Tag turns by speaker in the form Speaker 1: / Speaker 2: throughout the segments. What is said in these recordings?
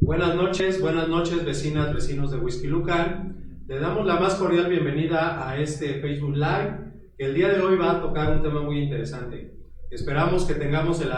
Speaker 1: Buenas noches vecinas, vecinos de Whisky Lucan. Le damos la más cordial bienvenida a este Facebook Live, que el día de hoy va a tocar un tema muy interesante. Esperamos que tengamos el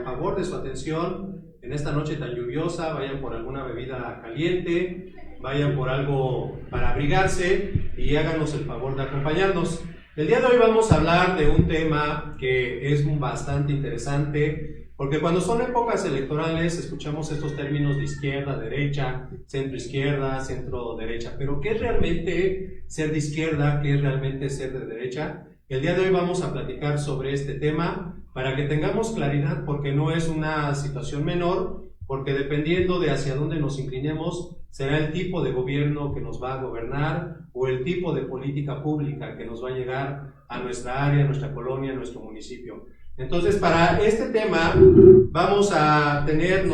Speaker 1: favor de su atención en esta noche tan lluviosa. Vayan por alguna bebida caliente, vayan por algo para abrigarse y háganos el favor de acompañarnos. El día de hoy vamos a hablar de un tema que es bastante interesante, porque cuando son épocas electorales escuchamos estos términos de izquierda, derecha, centro izquierda, centro derecha, pero ¿qué es realmente ser de izquierda? ¿Qué es realmente ser de derecha? El día de hoy vamos a platicar sobre este tema para que tengamos claridad, porque no es una situación menor, porque dependiendo de hacia dónde nos inclinemos, será el tipo de gobierno que nos va a gobernar o el tipo de política pública que nos va a llegar a nuestra área, a nuestra colonia, a nuestro municipio. Entonces, para este tema nos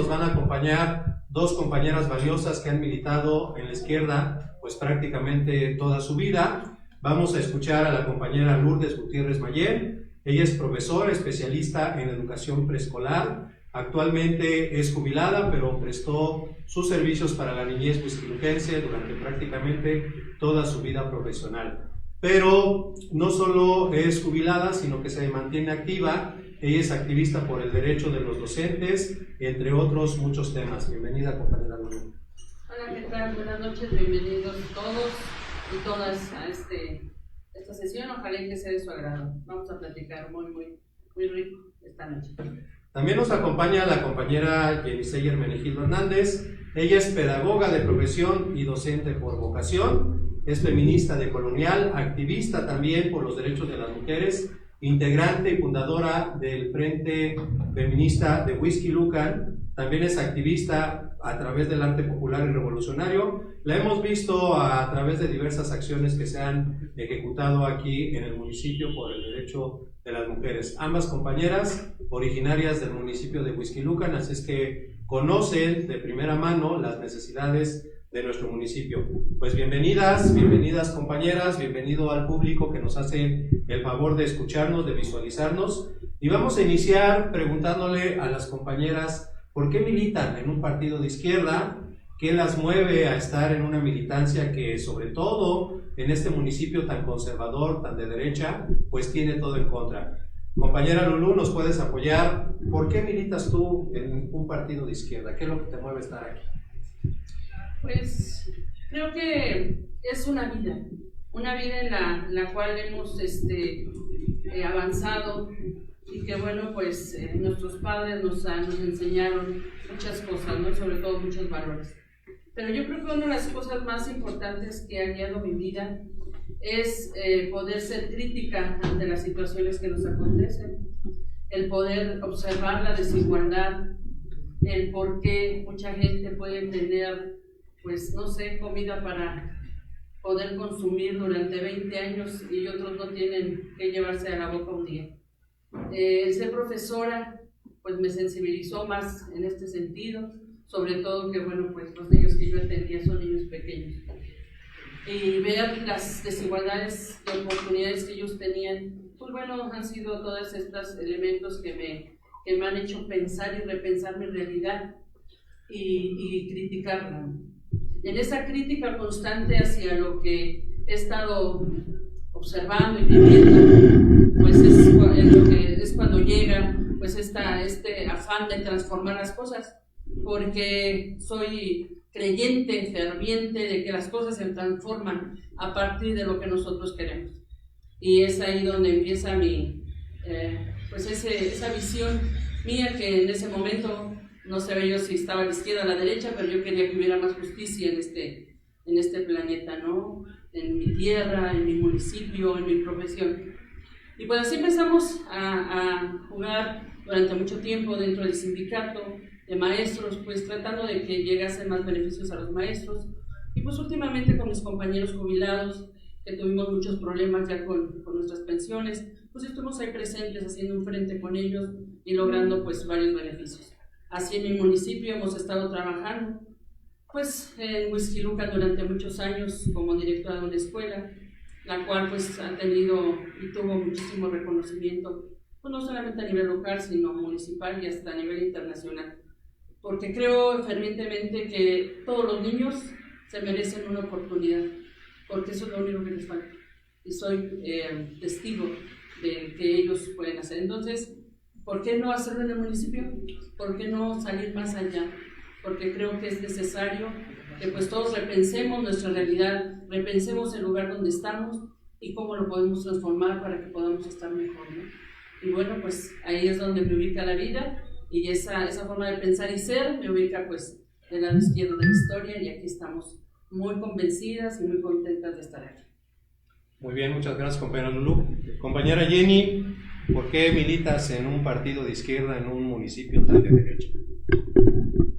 Speaker 1: van a acompañar dos compañeras valiosas que han militado en la izquierda pues prácticamente toda su vida. Vamos a escuchar a la compañera Lourdes Gutiérrez Mayén. Ella es profesora especialista en educación preescolar. Actualmente es jubilada, pero prestó sus servicios para la niñez huizquiluquense durante prácticamente toda su vida profesional. Pero no solo es jubilada, sino que se mantiene activa. Ella es activista por el derecho de los docentes, entre otros muchos temas. Bienvenida, compañera Lulu.
Speaker 2: Hola, ¿qué tal? Buenas noches, bienvenidos todos y todas a esta sesión. Ojalá que sea de su agrado. Vamos a platicar muy rico esta noche.
Speaker 1: También nos acompaña la compañera Yeniseya Hermenegildo Hernández. Ella es pedagoga de profesión y docente por vocación. Es feminista decolonial, activista también por los derechos de las mujeres, integrante y fundadora del Frente Feminista de Whisky Lucan. También es activista a través del arte popular y revolucionario. La hemos visto a través de diversas acciones que se han ejecutado aquí en el municipio por el derecho de las mujeres. Ambas compañeras originarias del municipio de Whisky Lucan, así es que conocen de primera mano las necesidades de nuestro municipio. Pues bienvenidas compañeras, bienvenido al público que nos hace el favor de escucharnos, de visualizarnos, y vamos a iniciar preguntándole a las compañeras ¿por qué militan en un partido de izquierda? ¿Qué las mueve a estar en una militancia que, sobre todo en este municipio tan conservador, tan de derecha, pues tiene todo en contra? Compañera Lulú, ¿nos puedes apoyar? ¿Por qué militas tú en un partido de izquierda? ¿Qué es lo que te mueve a estar aquí?
Speaker 2: Pues creo que es una vida en la cual hemos avanzado y que bueno, pues nuestros padres nos enseñaron muchas cosas, ¿no? Sobre todo muchos valores. Pero yo creo que una de las cosas más importantes que ha guiado mi vida es poder ser crítica ante las situaciones que nos acontecen, el poder observar la desigualdad, el por qué mucha gente puede tener pues no sé, comida para poder consumir durante 20 años y otros no tienen que llevarse a la boca un día. Ser profesora pues me sensibilizó más en este sentido, sobre todo que bueno, pues los niños que yo atendía son niños pequeños. Y ver las desigualdades de oportunidades que ellos tenían, pues bueno, han sido todos estos elementos que me han hecho pensar y repensar mi realidad y criticarla. En esa crítica constante hacia lo que he estado observando y viviendo, pues es cuando llega pues este afán de transformar las cosas, porque soy creyente, ferviente de que las cosas se transforman a partir de lo que nosotros queremos. Y es ahí donde empieza esa visión mía, que en ese momento no sabía yo si estaba a la izquierda o a la derecha, pero yo quería que hubiera más justicia en este planeta, ¿no? En mi tierra, en mi municipio, en mi profesión. Y pues así empezamos a jugar durante mucho tiempo dentro del sindicato de maestros, pues tratando de que llegasen más beneficios a los maestros. Y pues últimamente con mis compañeros jubilados, que tuvimos muchos problemas ya con nuestras pensiones, pues estuvimos ahí presentes haciendo un frente con ellos y logrando pues varios beneficios. Así en mi municipio hemos estado trabajando, pues en Whisky Lucan durante muchos años como directora de una escuela, la cual pues ha tenido y tuvo muchísimo reconocimiento, pues no solamente a nivel local, sino municipal y hasta a nivel internacional. porque creo fervientemente que todos los niños se merecen una oportunidad, porque eso es lo único que les falta. Y soy testigo de que ellos pueden hacer. Entonces, ¿por qué no hacerlo en el municipio? ¿Por qué no salir más allá? Porque creo que es necesario que pues todos repensemos nuestra realidad, repensemos el lugar donde estamos y cómo lo podemos transformar para que podamos estar mejor, ¿no? Y bueno, pues ahí es donde me ubica la vida, y esa forma de pensar y ser me ubica pues del lado izquierdo de la historia, y aquí estamos muy convencidas y muy contentas de estar aquí.
Speaker 1: Muy bien, muchas gracias, compañera Lulú. Compañera Jenny, ¿por qué militas en un partido de izquierda en un municipio tan de derecha?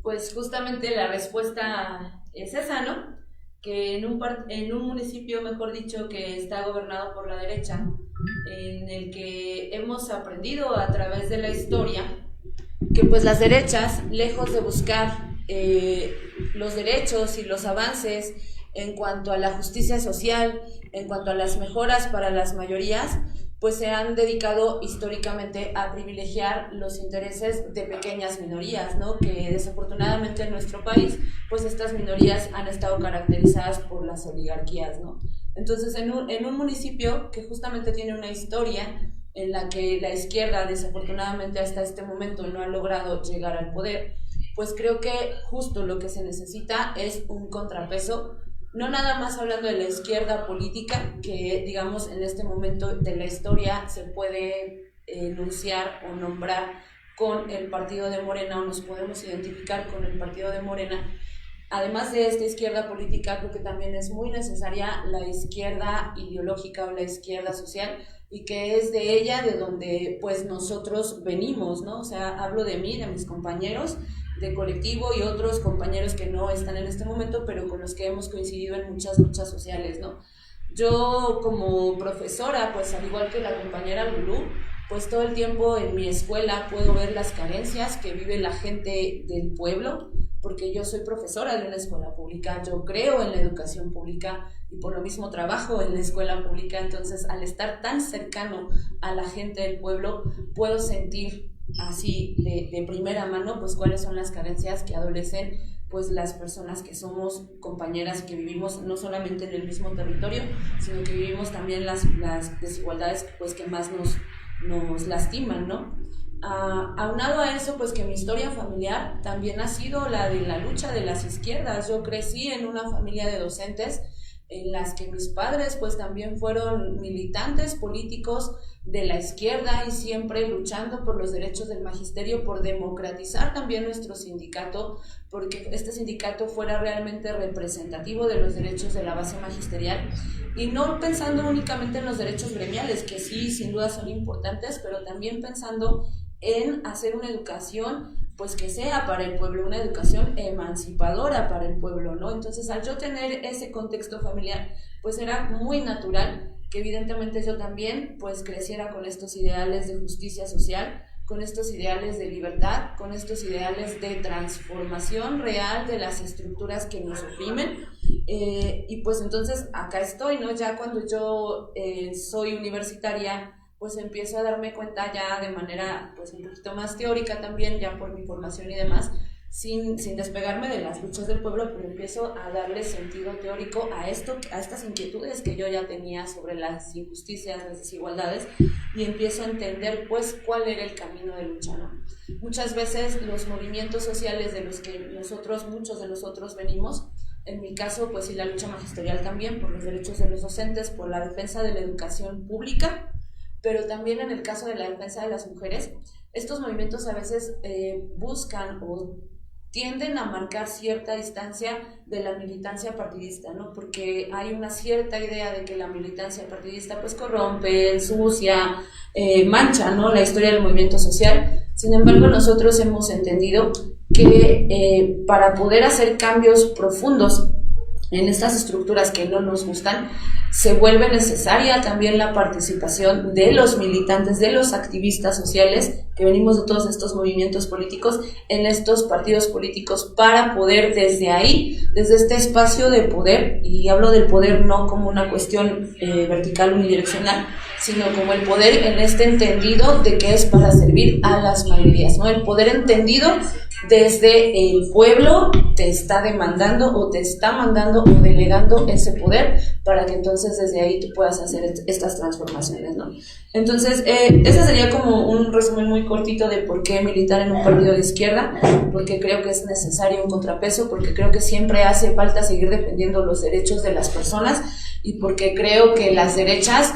Speaker 3: Pues justamente la respuesta es esa, ¿no? Que en un municipio, mejor dicho, que está gobernado por la derecha, en el que hemos aprendido a través de la historia que pues las derechas, lejos de buscar los derechos y los avances en cuanto a la justicia social, en cuanto a las mejoras para las mayorías, pues se han dedicado históricamente a privilegiar los intereses de pequeñas minorías, ¿no? Que desafortunadamente en nuestro país, pues estas minorías han estado caracterizadas por las oligarquías, ¿no? Entonces, en un municipio que justamente tiene una historia en la que la izquierda desafortunadamente hasta este momento no ha logrado llegar al poder, pues creo que justo lo que se necesita es un contrapeso, no nada más hablando de la izquierda política, que digamos en este momento de la historia se puede enunciar o nombrar con el partido de Morena, o nos podemos identificar con el partido de Morena. Además de esta izquierda política, creo que también es muy necesaria la izquierda ideológica o la izquierda social, y que es de ella de donde pues nosotros venimos, ¿no? O sea, hablo de mí, de mis compañeros de colectivo y otros compañeros que no están en este momento, pero con los que hemos coincidido en muchas luchas sociales, ¿no? Yo como profesora, pues al igual que la compañera Lulú, pues todo el tiempo en mi escuela puedo ver las carencias que vive la gente del pueblo, porque yo soy profesora de una escuela pública, yo creo en la educación pública y por lo mismo trabajo en la escuela pública. Entonces, al estar tan cercano a la gente del pueblo, puedo sentir así de primera mano pues cuáles son las carencias que adolecen pues las personas que somos compañeras, que vivimos no solamente en el mismo territorio, sino que vivimos también las desigualdades pues que más nos lastiman, ¿no? Aunado a eso, pues que mi historia familiar también ha sido la de la lucha de las izquierdas. Yo crecí en una familia de docentes en las que mis padres pues también fueron militantes políticos de la izquierda y siempre luchando por los derechos del magisterio, por democratizar también nuestro sindicato, porque este sindicato fuera realmente representativo de los derechos de la base magisterial, y no pensando únicamente en los derechos gremiales, que sí, sin duda son importantes, pero también pensando en hacer una educación pues que sea para el pueblo, una educación emancipadora para el pueblo, ¿no? Entonces, al yo tener ese contexto familiar, pues era muy natural que evidentemente yo también pues creciera con estos ideales de justicia social, con estos ideales de libertad, con estos ideales de transformación real de las estructuras que nos oprimen, y pues entonces acá estoy, ¿no? Ya cuando yo soy universitaria, pues empiezo a darme cuenta ya de manera pues un poquito más teórica también, ya por mi formación y demás, sin despegarme de las luchas del pueblo, pero empiezo a darle sentido teórico a estas inquietudes que yo ya tenía sobre las injusticias, las desigualdades, y empiezo a entender pues cuál era el camino de lucha, ¿no? Muchas veces los movimientos sociales de los que muchos de nosotros venimos, en mi caso pues sí, la lucha magisterial también, por los derechos de los docentes, por la defensa de la educación pública, pero también en el caso de la defensa de las mujeres, estos movimientos a veces buscan o tienden a marcar cierta distancia de la militancia partidista, ¿no? Porque hay una cierta idea de que la militancia partidista pues corrompe, ensucia, mancha, ¿no?, la historia del movimiento social. Sin embargo, nosotros hemos entendido que para poder hacer cambios profundos en estas estructuras que no nos gustan, se vuelve necesaria también la participación de los militantes, de los activistas sociales que venimos de todos estos movimientos políticos en estos partidos políticos, para poder desde ahí, desde este espacio de poder, y hablo del poder no como una cuestión vertical unidireccional, sino como el poder en este entendido de que es para servir a las mayorías, ¿no? El poder entendido desde el pueblo te está demandando o te está mandando o delegando ese poder para que entonces desde ahí tú puedas hacer estas transformaciones, ¿no? Entonces, ese sería como un resumen muy cortito de por qué militar en un partido de izquierda, porque creo que es necesario un contrapeso, porque creo que siempre hace falta seguir defendiendo los derechos de las personas y porque creo que las derechas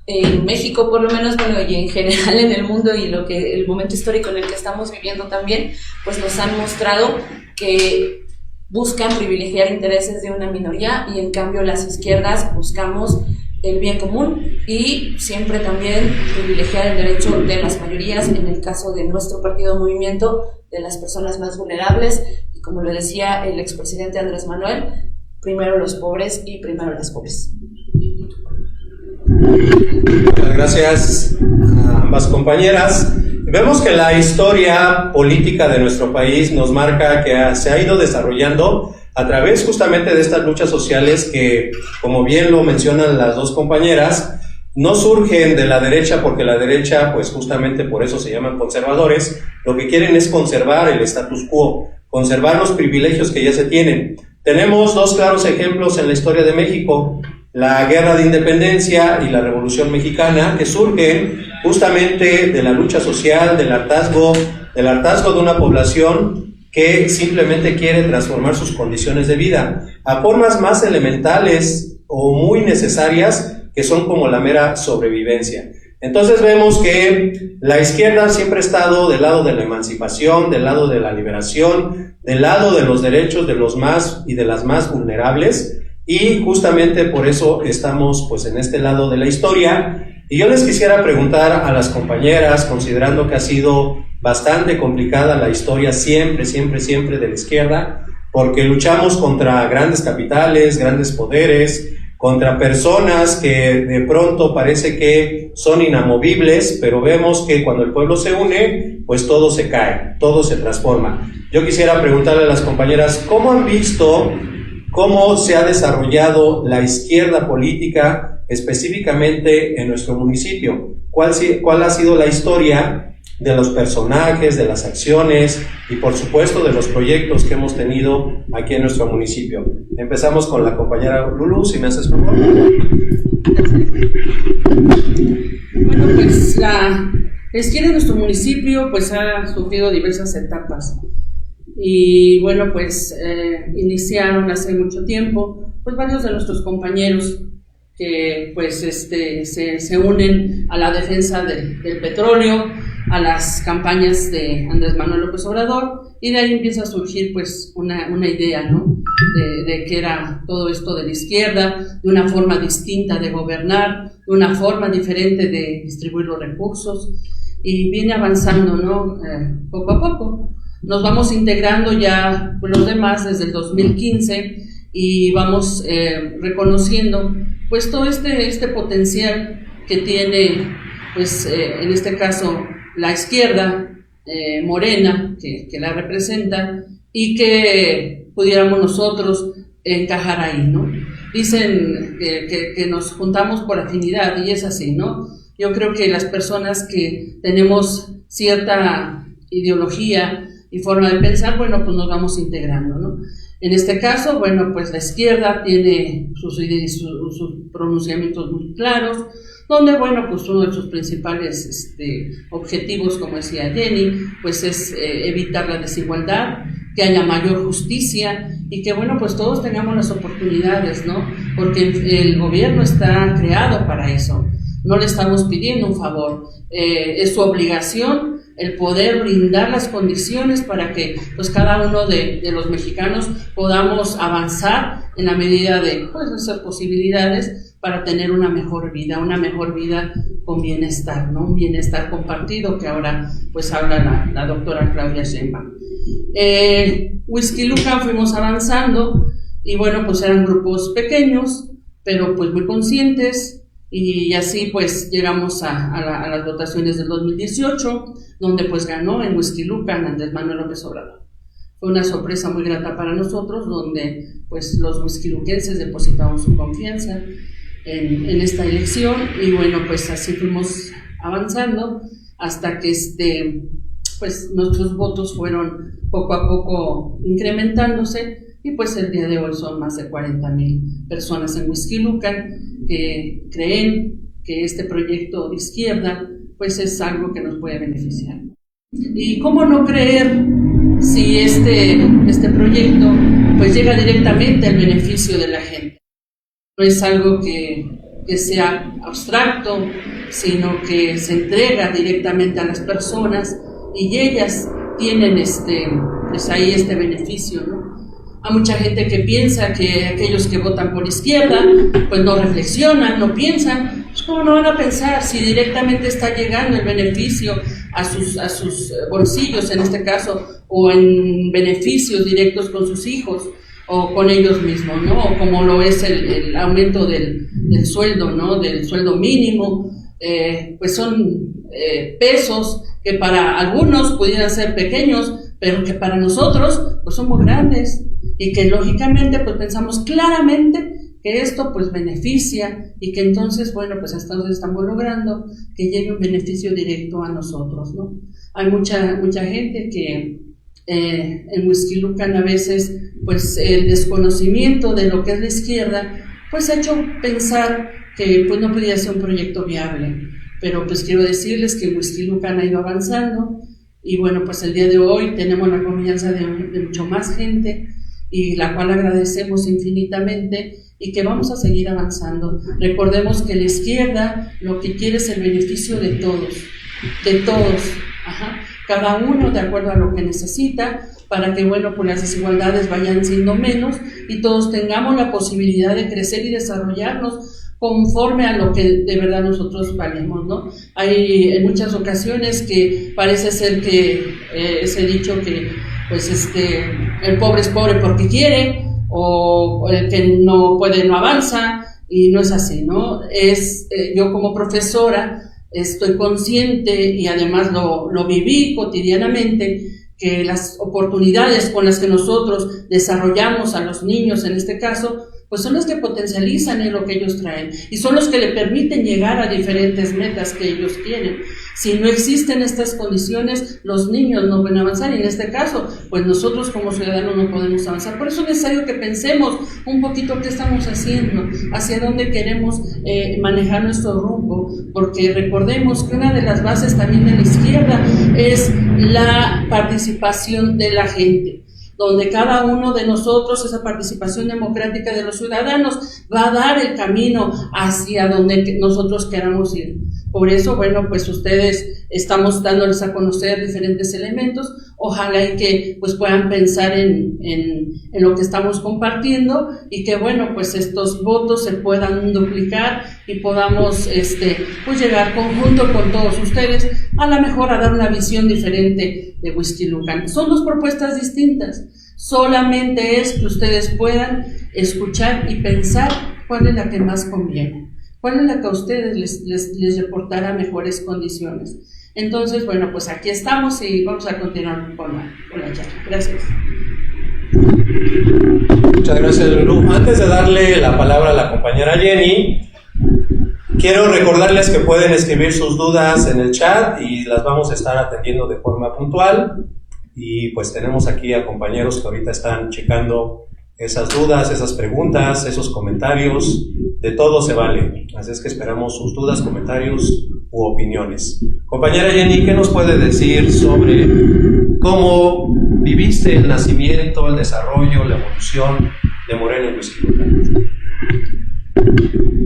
Speaker 3: en México por lo menos, bueno, y en general en el mundo y el momento histórico en el que estamos viviendo también, pues nos han mostrado que buscan privilegiar intereses de una minoría y en cambio las izquierdas buscamos el bien común y siempre también privilegiar el derecho de las mayorías, en el caso de nuestro partido Movimiento, de las personas más vulnerables y como lo decía el expresidente Andrés Manuel, primero los pobres y primero las pobres.
Speaker 1: Muchas gracias a ambas compañeras. Vemos que la historia política de nuestro país nos marca que se ha ido desarrollando a través justamente de estas luchas sociales que, como bien lo mencionan las dos compañeras, no surgen de la derecha porque la derecha, pues justamente por eso se llaman conservadores, lo que quieren es conservar el status quo, conservar los privilegios que ya se tienen. Tenemos dos claros ejemplos en la historia de México, la Guerra de Independencia y la Revolución Mexicana, que surgen justamente de la lucha social, del hartazgo de una población que simplemente quiere transformar sus condiciones de vida a formas más elementales o muy necesarias que son como la mera sobrevivencia. Entonces vemos que la izquierda siempre ha estado del lado de la emancipación, del lado de la liberación, del lado de los derechos de los más y de las más vulnerables, y justamente por eso estamos pues en este lado de la historia. Y yo les quisiera preguntar a las compañeras, considerando que ha sido bastante complicada la historia siempre de la izquierda, porque luchamos contra grandes capitales, grandes poderes, contra personas que de pronto parece que son inamovibles, pero vemos que cuando el pueblo se une, pues todo se cae, todo se transforma. Yo quisiera preguntarle a las compañeras, ¿cómo han visto cómo se ha desarrollado la izquierda política específicamente en nuestro municipio? ¿Cuál ha sido la historia de los personajes, de las acciones y por supuesto de los proyectos que hemos tenido aquí en nuestro municipio? Empezamos con la compañera Lulu, si me haces favor.
Speaker 2: Bueno, pues la izquierda de nuestro municipio pues ha sufrido diversas etapas. Y bueno, pues iniciaron hace mucho tiempo pues varios de nuestros compañeros que pues se unen a la defensa del petróleo, a las campañas de Andrés Manuel López Obrador, y de ahí empieza a surgir pues una idea, ¿no? de que era todo esto de la izquierda, de una forma distinta de gobernar, de una forma diferente de distribuir los recursos, y viene avanzando, ¿no? Poco a poco. Nos vamos integrando ya con los demás desde el 2015 y vamos reconociendo pues todo este potencial que tiene pues en este caso la izquierda morena que la representa y que pudiéramos nosotros encajar ahí, ¿no? Dicen que nos juntamos por afinidad y es así, ¿no? Yo creo que las personas que tenemos cierta ideología y forma de pensar, bueno, pues nos vamos integrando, ¿no? En este caso, bueno, pues la izquierda tiene sus pronunciamientos muy claros, donde, bueno, pues uno de sus principales objetivos, como decía Jenny, pues es evitar la desigualdad, que haya mayor justicia y que, bueno, pues todos tengamos las oportunidades, ¿no? Porque el gobierno está creado para eso, no le estamos pidiendo un favor, es su obligación el poder brindar las condiciones para que pues cada uno de los mexicanos podamos avanzar en la medida de pues, nuestras posibilidades para tener una mejor vida con bienestar, ¿no? Un bienestar compartido que ahora pues habla la doctora Claudia Sheinbaum. Huixquilucan fuimos avanzando y bueno, pues eran grupos pequeños, pero pues muy conscientes. Y así pues llegamos a las votaciones del 2018, donde pues ganó en Huixquilucan Andrés Manuel López Obrador. Fue una sorpresa muy grata para nosotros, donde pues los huixquiluquenses depositamos su confianza en esta elección y bueno, pues así fuimos avanzando hasta que pues nuestros votos fueron poco a poco incrementándose y pues el día de hoy son más de 40,000 personas en Huixquilucan que creen que este proyecto de izquierda pues es algo que nos puede beneficiar. ¿Y cómo no creer si este proyecto pues llega directamente al beneficio de la gente? No es algo que sea abstracto, sino que se entrega directamente a las personas y ellas tienen pues ahí este beneficio, ¿no? Hay mucha gente que piensa que aquellos que votan por izquierda pues no reflexionan, no piensan. Pues ¿cómo no van a pensar si directamente está llegando el beneficio a sus bolsillos en este caso, o en beneficios directos con sus hijos o con ellos mismos, ¿no? O como lo es el aumento del sueldo, ¿no? Del sueldo mínimo, pues son pesos que para algunos pudieran ser pequeños, pero que para nosotros pues son muy grandes y que lógicamente pues pensamos claramente que esto pues beneficia y que entonces, bueno, pues entonces estamos logrando que llegue un beneficio directo a nosotros, ¿no? Hay mucha gente que en Huixquilucan a veces pues el desconocimiento de lo que es la izquierda pues ha hecho pensar que pues no podía ser un proyecto viable, pero pues quiero decirles que Huixquilucan ha ido avanzando y bueno, pues el día de hoy tenemos la confianza de mucho más gente y la cual agradecemos infinitamente y que vamos a seguir avanzando. Recordemos que la izquierda lo que quiere es el beneficio de todos, cada uno de acuerdo a lo que necesita, para que, bueno, pues las desigualdades vayan siendo menos y todos tengamos la posibilidad de crecer y desarrollarnos conforme a lo que de verdad nosotros valemos, ¿no? Hay en muchas ocasiones que parece ser que ese dicho que pues el pobre es pobre porque quiere, o el que no puede no avanza, y no es así, ¿no? Yo como profesora estoy consciente y además lo viví cotidianamente, que las oportunidades con las que nosotros desarrollamos a los niños en este caso, pues son las que potencializan en lo que ellos traen y son los que le permiten llegar a diferentes metas que ellos quieren. Si no existen estas condiciones, los niños no pueden avanzar y en este caso, pues nosotros como ciudadanos no podemos avanzar. Por eso es necesario que pensemos un poquito qué estamos haciendo, hacia dónde queremos manejar nuestro rumbo, porque recordemos que una de las bases también de la izquierda es la participación de la gente, donde cada uno de nosotros, esa participación democrática de los ciudadanos, va a dar el camino hacia donde nosotros queramos ir. Por eso, bueno, pues ustedes estamos dándoles a conocer diferentes elementos, ojalá y que pues puedan pensar en lo que estamos compartiendo y que, bueno, pues estos votos se puedan duplicar y podamos pues llegar conjunto con todos ustedes, a lo mejor a dar una visión diferente de Huixquilucan. Son dos propuestas distintas, solamente es que ustedes puedan escuchar y pensar cuál es la que más conviene, cuál es la que a ustedes les reportará mejores condiciones. Entonces, bueno, pues aquí estamos y vamos a continuar con la charla. Gracias.
Speaker 1: Muchas gracias, Lulu. Antes de darle la palabra a la compañera Jenny, quiero recordarles que pueden escribir sus dudas en el chat y las vamos a estar atendiendo de forma puntual. Y pues tenemos aquí a compañeros que ahorita están checando esas dudas, esas preguntas, esos comentarios, de todo se vale. Así es que esperamos sus dudas, comentarios u opiniones. Compañera Jenny, ¿qué nos puede decir sobre cómo viviste el nacimiento, el desarrollo, la evolución de Morena en Huixquilucan?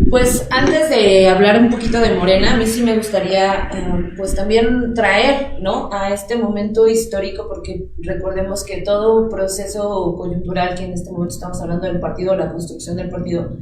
Speaker 3: Pues antes de hablar un poquito de Morena, a mí sí me gustaría pues también traer, ¿no?, a este momento histórico, porque recordemos que todo proceso coyuntural, que en este momento estamos hablando del partido, la construcción del partido,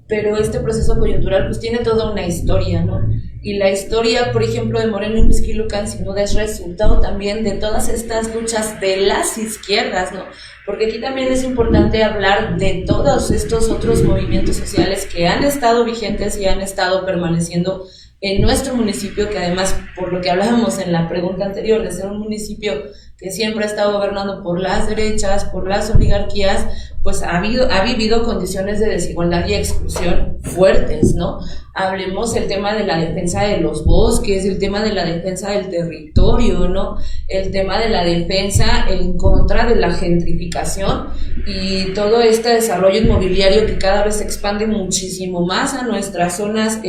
Speaker 3: pero este proceso coyuntural pues tiene toda una historia, ¿no? Y la historia, por ejemplo, de Morena en Huixquilucan sin duda es resultado también de todas estas luchas de las izquierdas, ¿no? Porque aquí también es importante hablar de todos estos otros movimientos sociales que han estado vigentes y han estado permaneciendo en nuestro municipio, que además, por lo que hablábamos en la pregunta anterior, de ser un municipio que siempre ha estado gobernando por las derechas, por las oligarquías, pues ha vivido condiciones de desigualdad y exclusión fuertes, ¿no? Hablemos del tema de la defensa de los bosques, el tema de la defensa del territorio, ¿no? El tema de la defensa en contra de la gentrificación y todo este desarrollo inmobiliario que cada vez se expande muchísimo más a nuestras zonas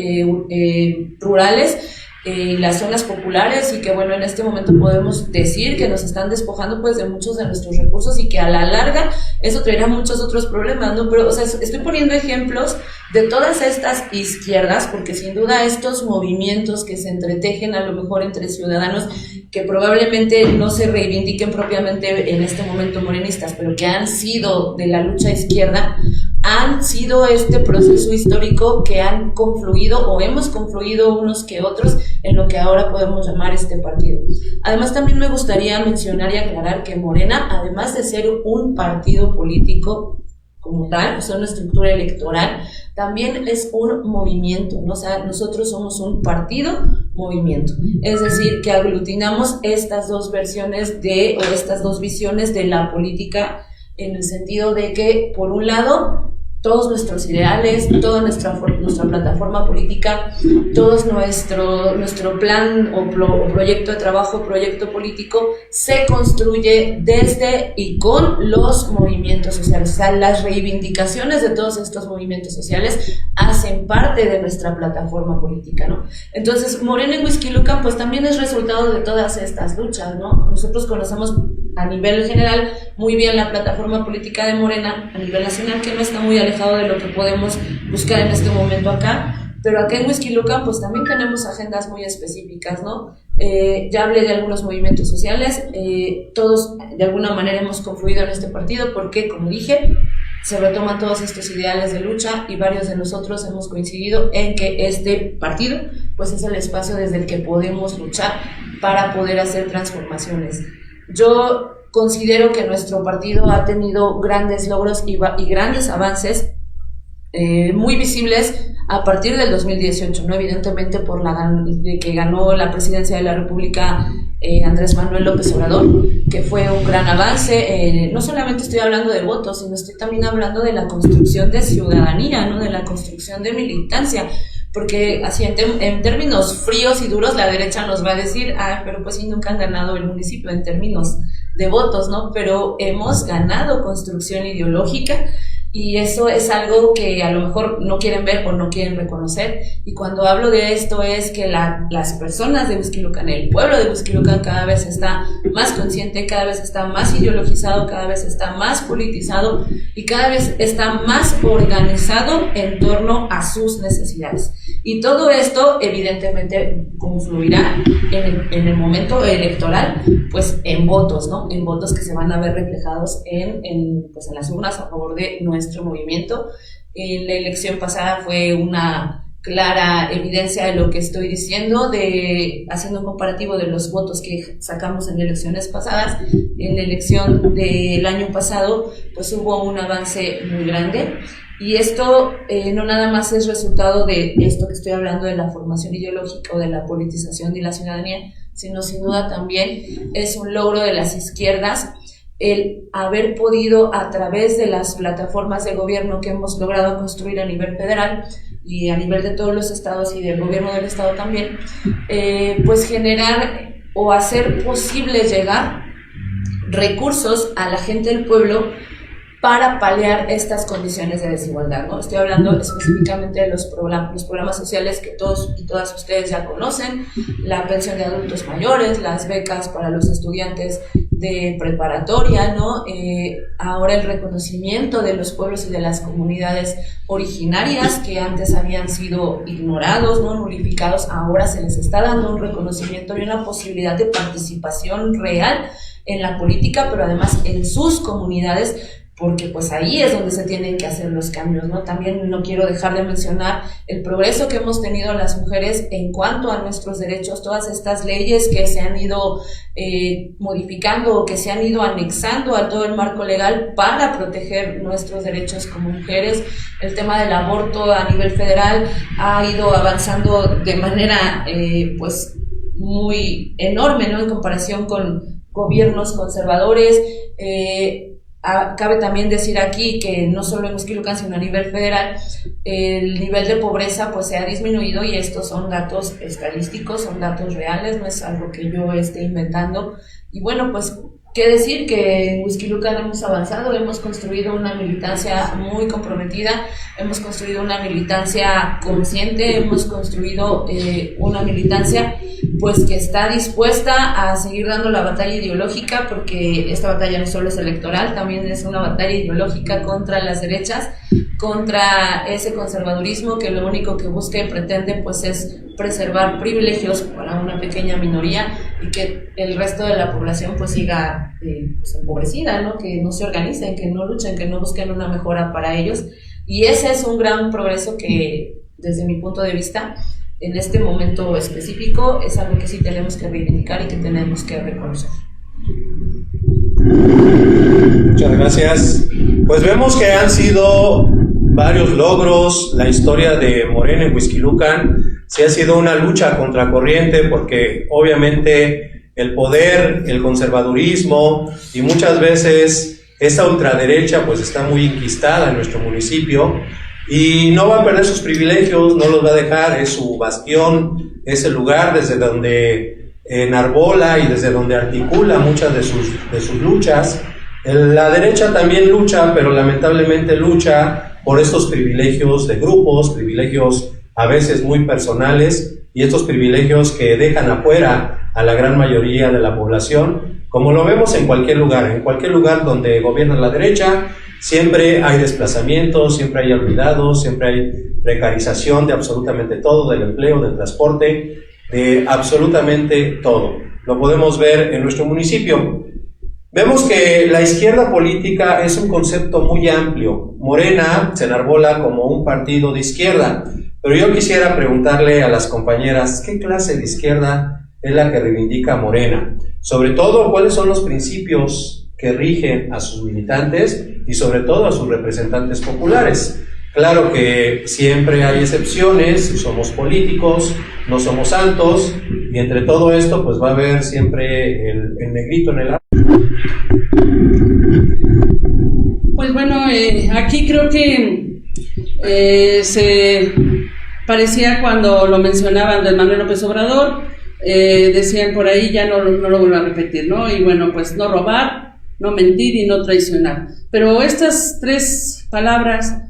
Speaker 3: rurales, las zonas populares, y que bueno, en este momento podemos decir que nos están despojando pues de muchos de nuestros recursos y que a la larga eso traerá muchos otros problemas, ¿no? Pero, o sea, estoy poniendo ejemplos de todas estas izquierdas, porque sin duda estos movimientos que se entretejen a lo mejor entre ciudadanos que probablemente no se reivindiquen propiamente en este momento morenistas, pero que han sido de la lucha izquierda, han sido este proceso histórico que han confluido o hemos confluido unos que otros en lo que ahora podemos llamar este partido. Además, también me gustaría mencionar y aclarar que Morena, además de ser un partido político como tal, o sea, una estructura electoral, también es un movimiento, ¿no? O sea, nosotros somos un partido-movimiento, es decir, que aglutinamos estas dos versiones o estas dos visiones de la política, en el sentido de que, por un lado, todos nuestros ideales, toda nuestra plataforma política, todo nuestro plan o proyecto de trabajo, proyecto político, se construye desde y con los movimientos sociales. O sea, las reivindicaciones de todos estos movimientos sociales hacen parte de nuestra plataforma política, ¿no? Entonces, Morena en Huixquilucan, pues también es resultado de todas estas luchas, ¿no? Nosotros conocemos a nivel general muy bien la plataforma política de Morena a nivel nacional, que no está muy alejado de lo que podemos buscar en este momento acá, pero acá en Huixquilucan pues también tenemos agendas muy específicas, ¿no? Ya hablé de algunos movimientos sociales, todos de alguna manera hemos confluido en este partido porque, como dije, se retoman todos estos ideales de lucha y varios de nosotros hemos coincidido en que este partido pues es el espacio desde el que podemos luchar para poder hacer transformaciones. Yo considero que nuestro partido ha tenido grandes logros y grandes avances muy visibles a partir del 2018, ¿no? Evidentemente de que ganó la presidencia de la República Andrés Manuel López Obrador, que fue un gran avance. No solamente estoy hablando de votos, sino estoy también hablando de la construcción de ciudadanía, ¿no? De la construcción de militancia, porque así en términos fríos y duros la derecha nos va a decir, pero pues sí, nunca han ganado el municipio en términos de votos, ¿no? Pero hemos ganado construcción ideológica y eso es algo que a lo mejor no quieren ver o no quieren reconocer, y cuando hablo de esto es que las personas de Huixquilucan, el pueblo de Huixquilucan cada vez está más consciente, cada vez está más ideologizado, cada vez está más politizado y cada vez está más organizado en torno a sus necesidades. Y todo esto evidentemente confluirá en el momento electoral, pues en votos, ¿no? En votos que se van a ver reflejados en las urnas a favor de nuestro movimiento. La elección pasada fue una clara evidencia de lo que estoy diciendo, haciendo un comparativo de los votos que sacamos en elecciones pasadas. En la elección del año pasado, pues hubo un avance muy grande. Y esto no nada más es resultado de esto que estoy hablando de la formación ideológica o de la politización de la ciudadanía, sino sin duda también es un logro de las izquierdas el haber podido, a través de las plataformas de gobierno que hemos logrado construir a nivel federal y a nivel de todos los estados y del gobierno del estado también, pues generar o hacer posible llegar recursos a la gente del pueblo para paliar estas condiciones de desigualdad, ¿no? Estoy hablando específicamente de los programas sociales que todos y todas ustedes ya conocen, la pensión de adultos mayores, las becas para los estudiantes de preparatoria, ¿no? Ahora el reconocimiento de los pueblos y de las comunidades originarias que antes habían sido ignorados, ¿no? Nulificados, ahora se les está dando un reconocimiento y una posibilidad de participación real en la política, pero además en sus comunidades, porque pues ahí es donde se tienen que hacer los cambios, ¿no? También no quiero dejar de mencionar el progreso que hemos tenido las mujeres en cuanto a nuestros derechos, todas estas leyes que se han ido modificando o que se han ido anexando a todo el marco legal para proteger nuestros derechos como mujeres. El tema del aborto a nivel federal ha ido avanzando de manera pues muy enorme, ¿no? En comparación con gobiernos conservadores. Cabe también decir aquí que no solo en Huixquilucan, sino a nivel federal, el nivel de pobreza pues se ha disminuido, y estos son datos estadísticos, son datos reales, no es algo que yo esté inventando. Y bueno, pues qué decir, que en Huixquilucan hemos avanzado, hemos construido una militancia muy comprometida, hemos construido una militancia consciente, hemos construido una militancia pues que está dispuesta a seguir dando la batalla ideológica, porque esta batalla no solo es electoral, también es una batalla ideológica contra las derechas, contra ese conservadurismo que lo único que busca y pretende pues es preservar privilegios para una pequeña minoría y que el resto de la población pues siga pues empobrecida, ¿no? Que no se organicen, que no luchen, que no busquen una mejora para ellos. Y ese es un gran progreso que, desde mi punto de vista, en este momento específico, es algo que sí tenemos que reivindicar y que tenemos que reconocer.
Speaker 1: Muchas gracias. Pues vemos que han sido varios logros. La historia de Morena en Huixquilucan sí ha sido una lucha contracorriente, porque obviamente el poder, el conservadurismo y muchas veces esta ultraderecha pues está muy enquistada en nuestro municipio y no va a perder sus privilegios, no los va a dejar. Es su bastión, es el lugar desde donde enarbola y desde donde articula muchas de sus luchas. La derecha también lucha, pero lamentablemente lucha por estos privilegios de grupos, privilegios a veces muy personales, y estos privilegios que dejan afuera a la gran mayoría de la población, como lo vemos en cualquier lugar donde gobierna la derecha. Siempre hay desplazamientos, siempre hay olvidados, siempre hay precarización de absolutamente todo, del empleo, del transporte, de absolutamente todo. Lo podemos ver en nuestro municipio. Vemos que la izquierda política es un concepto muy amplio. Morena se enarbola como un partido de izquierda, pero yo quisiera preguntarle a las compañeras, ¿qué clase de izquierda es la que reivindica Morena? Sobre todo, ¿cuáles son los principios que rigen a sus militantes y sobre todo a sus representantes populares? Claro que siempre hay excepciones, somos políticos, no somos santos, y entre todo esto pues va a haber siempre el negrito en el arco.
Speaker 2: Pues bueno, aquí creo que se parecía cuando lo mencionaban de Manuel López Obrador, decían por ahí, ya no lo vuelvo a repetir, ¿no? Y bueno, pues no robar, no mentir y no traicionar. Pero estas tres palabras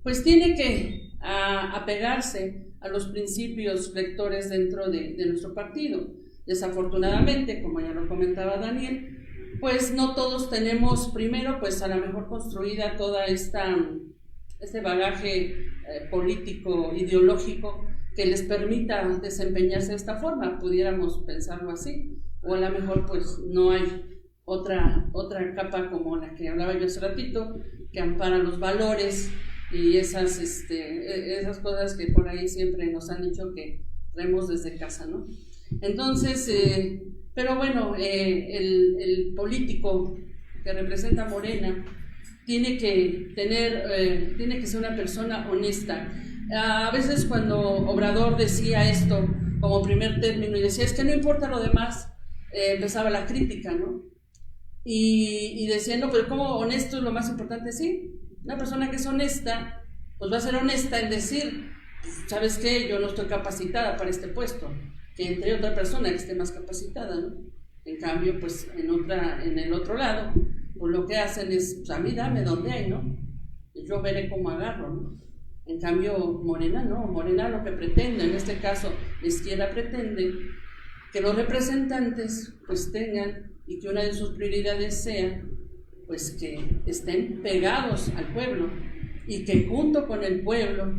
Speaker 2: pues tiene que apegarse a los principios rectores dentro de nuestro partido. Desafortunadamente, como ya lo comentaba Daniel, pues no todos tenemos primero, pues a lo mejor construida toda este bagaje político, ideológico, que les permita desempeñarse de esta forma, pudiéramos pensarlo así, o a lo mejor pues no hay otra capa como la que hablaba yo hace ratito, que ampara los valores y esas cosas que por ahí siempre nos han dicho que traemos desde casa, ¿no? Entonces, pero bueno, el político que representa Morena tiene que ser una persona honesta. A veces cuando Obrador decía esto como primer término y decía, es que no importa lo demás, empezaba la crítica, ¿no? Y decía, no, pero ¿cómo honesto es lo más importante? Sí, una persona que es honesta, pues va a ser honesta en decir, ¿sabes qué? Yo no estoy capacitada para este puesto, que entre otra persona que esté más capacitada, ¿no? En cambio, pues en el otro lado, pues lo que hacen es, pues a mí dame donde hay, ¿no? Y yo veré cómo agarro, ¿no? En cambio, Morena no, Morena lo que pretende, en este caso, la izquierda pretende que los representantes pues tengan, y que una de sus prioridades sea pues que estén pegados al pueblo y que junto con el pueblo,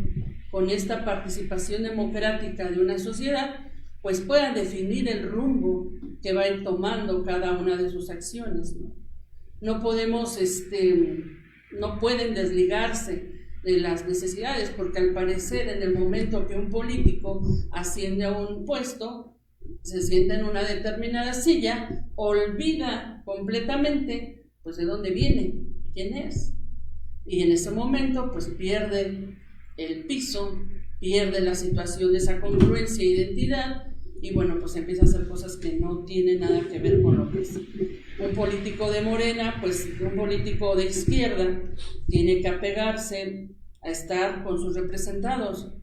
Speaker 2: con esta participación democrática de una sociedad, pues puedan definir el rumbo que va a ir tomando cada una de sus acciones, ¿no? No podemos, no pueden desligarse de las necesidades, porque al parecer en el momento que un político asciende a un puesto, se sienta en una determinada silla, olvida completamente pues de dónde viene, quién es, y en ese momento pues pierde el piso, pierde la situación de esa congruencia e identidad, y bueno, pues empieza a hacer cosas que no tienen nada que ver con lo que es. Un político de Morena, pues un político de izquierda, tiene que apegarse a estar con sus representados,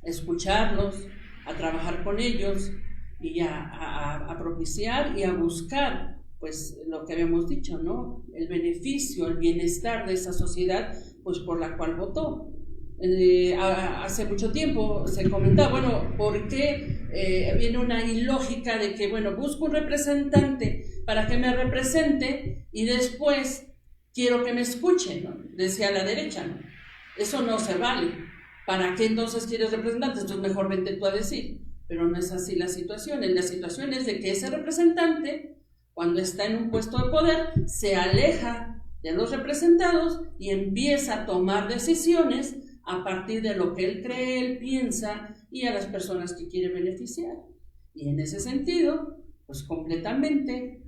Speaker 2: a escucharlos, a trabajar con ellos y a propiciar y a buscar, pues lo que habíamos dicho, ¿no? El beneficio, el bienestar de esa sociedad, pues por la cual votó. Hace mucho tiempo se comentaba, bueno, ¿por qué viene una ilógica de que, bueno, busco un representante para que me represente y después quiero que me escuche, ¿no? Decía la derecha, ¿no? Eso no se vale. ¿Para qué entonces quieres representante? Entonces mejor vente tú a decir. Pero no es así la situación. La situación es de que ese representante, cuando está en un puesto de poder, se aleja de los representados y empieza a tomar decisiones a partir de lo que él cree, él piensa y a las personas que quiere beneficiar. Y en ese sentido, pues completamente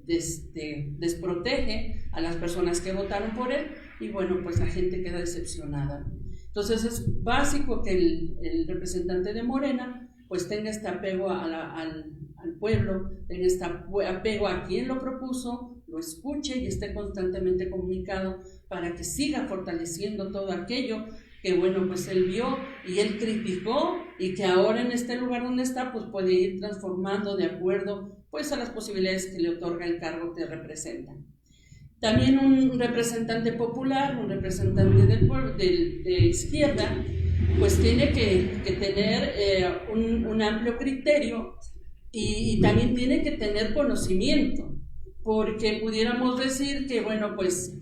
Speaker 2: desprotege a las personas que votaron por él y bueno, pues la gente queda decepcionada. Entonces es básico que el representante de Morena pues tenga este apego al pueblo, tenga este apego a quien lo propuso, lo escuche y esté constantemente comunicado para que siga fortaleciendo todo aquello que bueno, pues él vio y él criticó y que ahora en este lugar donde está, pues puede ir transformando de acuerdo pues a las posibilidades que le otorga el cargo que representa. También un representante popular, un representante del pueblo, de izquierda, pues tiene que tener un amplio criterio y también tiene que tener conocimiento, porque pudiéramos decir que bueno, pues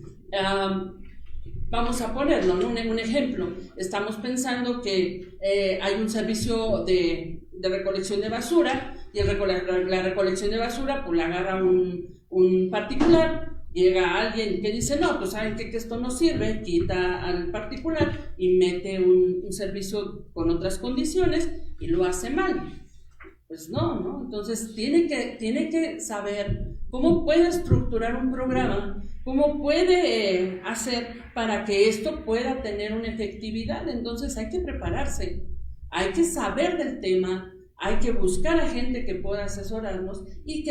Speaker 2: vamos a ponerlo, ¿no? Un ejemplo. Estamos pensando que hay un servicio de recolección de basura y la recolección de basura pues la agarra un particular, llega alguien que dice, no, pues saben que esto no sirve, quita al particular y mete un servicio con otras condiciones y lo hace mal. Pues no. Entonces tiene que saber cómo puede estructurar un programa, cómo puede hacer para que esto pueda tener una efectividad. Entonces hay que prepararse, hay que saber del tema, hay que buscar a gente que pueda asesorarnos y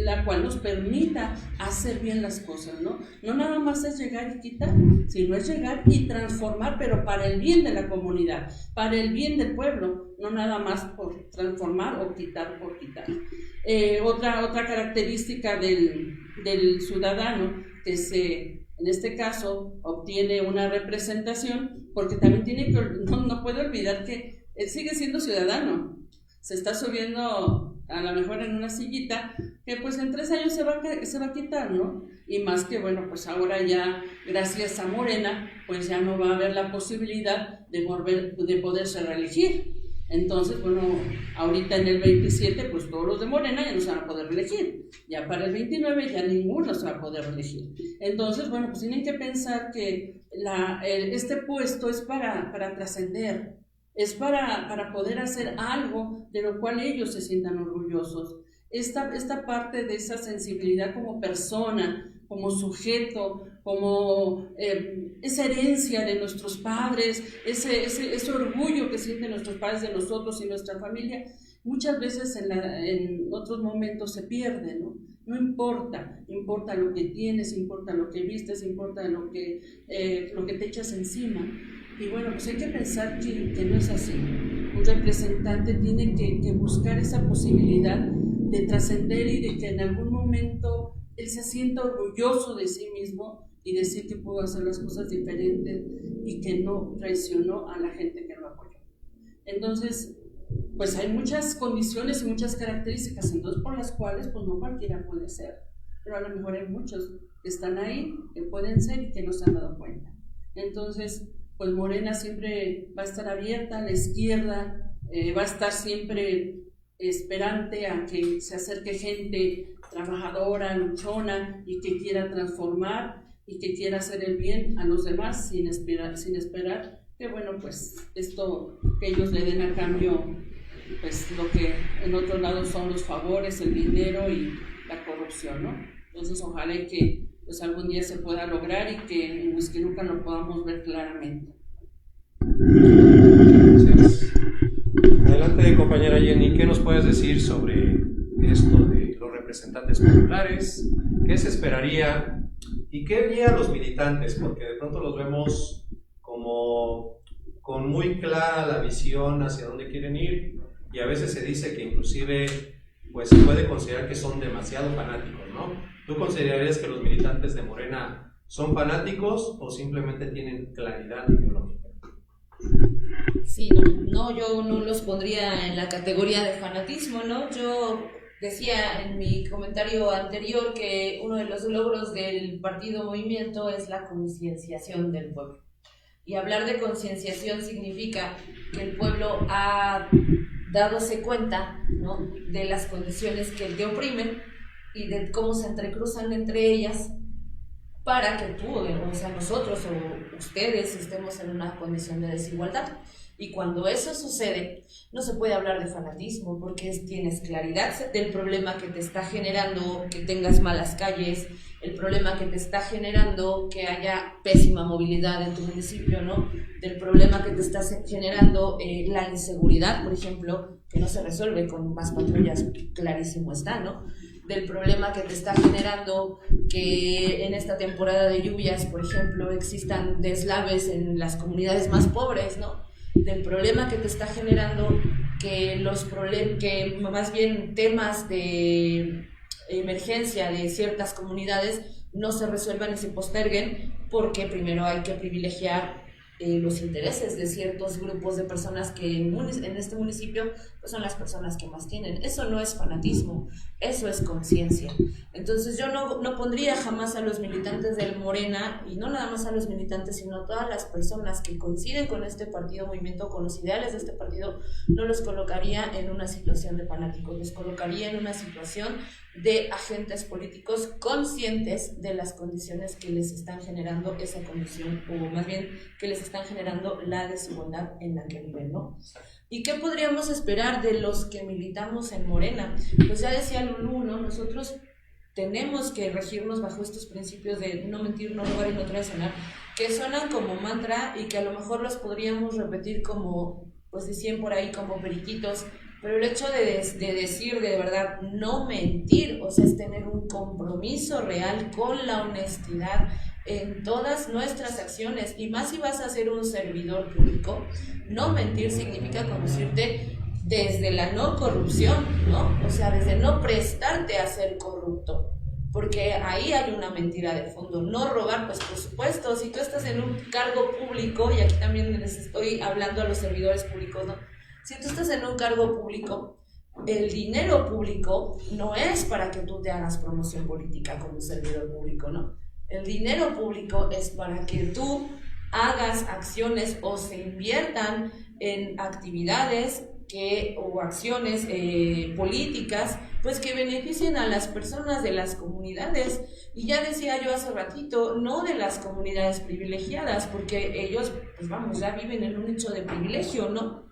Speaker 2: la cual nos permita hacer bien las cosas, ¿no? No nada más es llegar y quitar, sino es llegar y transformar, pero para el bien de la comunidad, para el bien del pueblo, no nada más por transformar o quitar por quitar. Otra característica del ciudadano que en este caso obtiene una representación, porque también no puede olvidar que él sigue siendo ciudadano. Se está subiendo a lo mejor en una sillita que pues en 3 años se va a quitar, ¿no? Y más que bueno, pues ahora ya gracias a Morena pues ya no va a haber la posibilidad de poderse reelegir. Entonces, bueno, ahorita en el 27 pues todos los de Morena ya no se van a poder reelegir. Ya para el 29 ya ninguno se va a poder reelegir. Entonces, bueno, pues tienen que pensar que este puesto es para trascender. Es para poder hacer algo de lo cual ellos se sientan orgullosos. Esta parte de esa sensibilidad como persona, como sujeto, como esa herencia de nuestros padres, ese orgullo que sienten nuestros padres de nosotros y nuestra familia, muchas veces en otros momentos se pierde, ¿no? No importa lo que tienes, importa lo que vistes, importa lo que te echas encima. Y bueno, pues hay que pensar que no es así. Un representante tiene que buscar esa posibilidad de trascender y de que en algún momento él se sienta orgulloso de sí mismo y decir que pudo hacer las cosas diferentes y que no traicionó a la gente que lo apoyó. Entonces, pues hay muchas condiciones y muchas características, entonces por las cuales pues no cualquiera puede ser, pero a lo mejor hay muchos que están ahí, que pueden ser y que no se han dado cuenta. Entonces, pues Morena siempre va a estar abierta, la izquierda va a estar siempre esperante a que se acerque gente trabajadora, luchona y que quiera transformar y que quiera hacer el bien a los demás sin esperar que bueno, pues esto que ellos le den a cambio, pues lo que en otros lados son los favores, el dinero y la corrupción, ¿no? Entonces ojalá y que pues algún día se pueda lograr y que en Huixquilucan lo podamos ver claramente.
Speaker 1: Gracias. Adelante, compañera Jenny, ¿qué nos puedes decir sobre esto de los representantes populares? ¿Qué se esperaría? ¿Y qué guía a los militantes? Porque de pronto los vemos como con muy clara la visión hacia dónde quieren ir, y a veces se dice que inclusive pues se puede considerar que son demasiado fanáticos, ¿no? ¿Tú considerarías que los militantes de Morena son fanáticos o simplemente tienen claridad ideológica?
Speaker 3: Sí, no, yo no los pondría en la categoría de fanatismo, ¿no? Yo decía en mi comentario anterior que uno de los logros del partido Movimiento es la concienciación del pueblo. Y hablar de concienciación significa que el pueblo ha dádose cuenta, ¿no?, de las condiciones que te oprimen y de cómo se entrecruzan entre ellas para que tú, o sea, nosotros o ustedes estemos en una condición de desigualdad. Y cuando eso sucede, no se puede hablar de fanatismo porque tienes claridad del problema que te está generando que tengas malas calles, el problema que te está generando que haya pésima movilidad en tu municipio, ¿no? Del problema que te está generando la inseguridad, por ejemplo, que no se resuelve con más patrullas, clarísimo está, ¿no? Del problema que te está generando que en esta temporada de lluvias, por ejemplo, existan deslaves en las comunidades más pobres, ¿no? Del problema que te está generando que que más bien temas de emergencia de ciertas comunidades no se resuelvan y se posterguen porque primero hay que privilegiar los intereses de ciertos grupos de personas que en este municipio pues son las personas que más tienen. Eso no es fanatismo, eso es conciencia. Entonces yo no pondría jamás a los militantes del Morena, y no nada más a los militantes, sino a todas las personas que coinciden con este partido Movimiento, con los ideales de este partido, no los colocaría en una situación de fanáticos, los colocaría en una situación de agentes políticos conscientes de las condiciones que les están generando esa condición, o más bien que les están generando la desigualdad en la que viven, ¿no? ¿Y qué podríamos esperar de los que militamos en Morena? Pues ya decía Lulú, ¿no? Nosotros tenemos que regirnos bajo estos principios de no mentir, no robar y no traicionar, que suenan como mantra y que a lo mejor los podríamos repetir como, pues decían por ahí, como periquitos, pero el hecho de decir de verdad no mentir, o sea, es tener un compromiso real con la honestidad en todas nuestras acciones, y más si vas a ser un servidor público. No mentir significa conducirte desde la no corrupción, ¿no? O sea, desde no prestarte a ser corrupto, porque ahí hay una mentira de fondo. No robar, pues por supuesto, si tú estás en un cargo público, y aquí también les estoy hablando a los servidores públicos, ¿no? Si tú estás en un cargo público, el dinero público no es para que tú te hagas promoción política como servidor público, ¿no? El dinero público es para que tú hagas acciones o se inviertan en actividades o acciones políticas, pues que beneficien a las personas de las comunidades. Y ya decía yo hace ratito, no de las comunidades privilegiadas, porque ellos, pues vamos, ya viven en un nicho de privilegio, ¿no?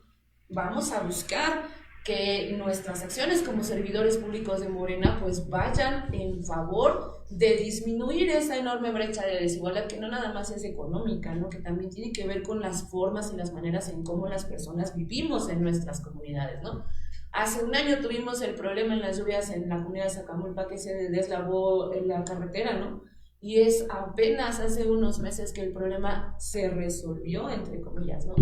Speaker 3: Vamos a buscar que nuestras acciones como servidores públicos de Morena pues vayan en favor de disminuir esa enorme brecha de desigualdad, que no nada más es económica, ¿no? Que también tiene que ver con las formas y las maneras en cómo las personas vivimos en nuestras comunidades, ¿no? Hace un año tuvimos el problema en las lluvias en la comunidad de Zacamulpa, que se deslavó en la carretera, ¿no? Y es apenas hace unos meses que el problema se resolvió, entre comillas, ¿no?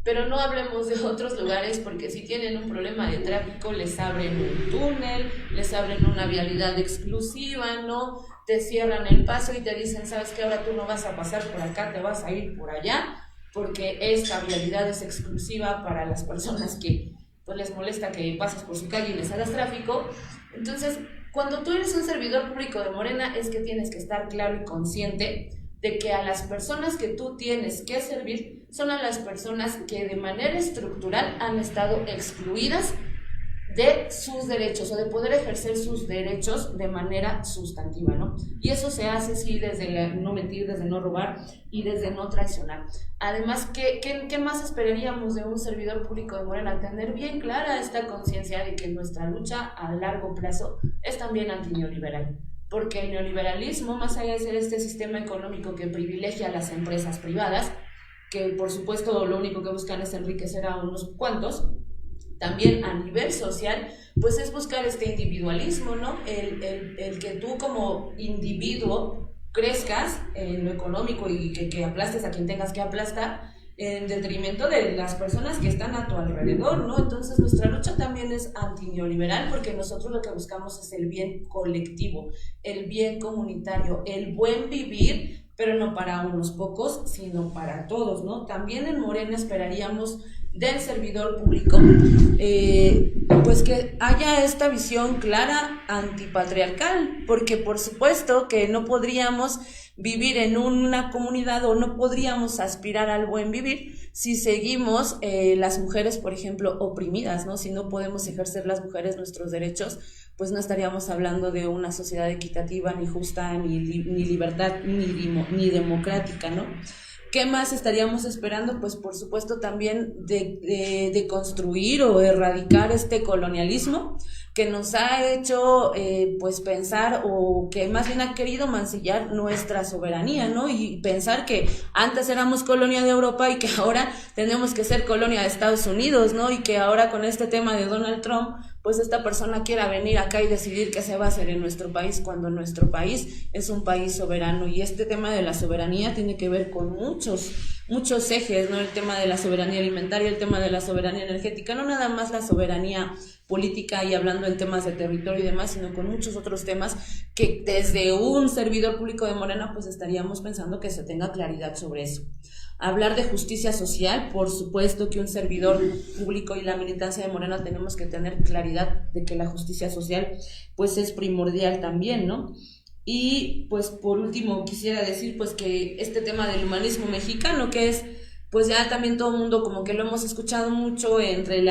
Speaker 3: Pero no hablemos de otros lugares, porque si tienen un problema de tráfico les abren un túnel, les abren una vialidad exclusiva, ¿no? Te cierran el paso y te dicen, ¿sabes qué? Ahora tú no vas a pasar por acá, te vas a ir por allá, porque esta vialidad es exclusiva para las personas que pues les molesta que pases por su calle y les hagas tráfico. Entonces, cuando tú eres un servidor público de Morena, es que tienes que estar claro y consciente de que a las personas que tú tienes que servir son a las personas que de manera estructural han estado excluidas de sus derechos, o de poder ejercer sus derechos de manera sustantiva, ¿no? Y eso se hace, sí, desde no mentir, desde no robar y desde no traicionar. Además, ¿qué más esperaríamos de un servidor público de Morena? Tener bien clara esta conciencia de que nuestra lucha a largo plazo es también antineoliberal. Porque el neoliberalismo, más allá de ser este sistema económico que privilegia a las empresas privadas, que por supuesto lo único que buscan es enriquecer a unos cuantos, también a nivel social, pues es buscar este individualismo, ¿no? El que tú como individuo crezcas en lo económico y que aplastes a quien tengas que aplastar, en detrimento de las personas que están a tu alrededor, ¿no? Entonces nuestra lucha también es antineoliberal, porque nosotros lo que buscamos es el bien colectivo, el bien comunitario, el buen vivir, pero no para unos pocos, sino para todos, ¿no? También en Morena esperaríamos del servidor público, pues que haya esta visión clara antipatriarcal, porque por supuesto que no podríamos vivir en una comunidad o no podríamos aspirar al buen vivir si seguimos las mujeres, por ejemplo, oprimidas, ¿no? Si no podemos ejercer las mujeres nuestros derechos, pues no estaríamos hablando de una sociedad equitativa, ni justa, ni libertad, ni democrática, ¿no? ¿Qué más estaríamos esperando? Pues por supuesto también de construir o erradicar este colonialismo que nos ha hecho pues pensar, o que más bien ha querido mancillar nuestra soberanía, ¿no? Y pensar que antes éramos colonia de Europa y que ahora tenemos que ser colonia de Estados Unidos, ¿no? Y que ahora con este tema de Donald Trump, pues esta persona quiera venir acá y decidir qué se va a hacer en nuestro país, cuando nuestro país es un país soberano. Y este tema de la soberanía tiene que ver con muchos ejes, ¿no? El tema de la soberanía alimentaria, el tema de la soberanía energética, no nada más la soberanía política y hablando en temas de territorio y demás, sino con muchos otros temas que desde un servidor público de Morena pues estaríamos pensando que se tenga claridad sobre eso. Hablar de justicia social, por supuesto que un servidor público y la militancia de Morena tenemos que tener claridad de que la justicia social pues es primordial también, ¿no? Y pues por último quisiera decir pues que este tema del humanismo mexicano, que es pues ya también todo el mundo como que lo hemos escuchado mucho en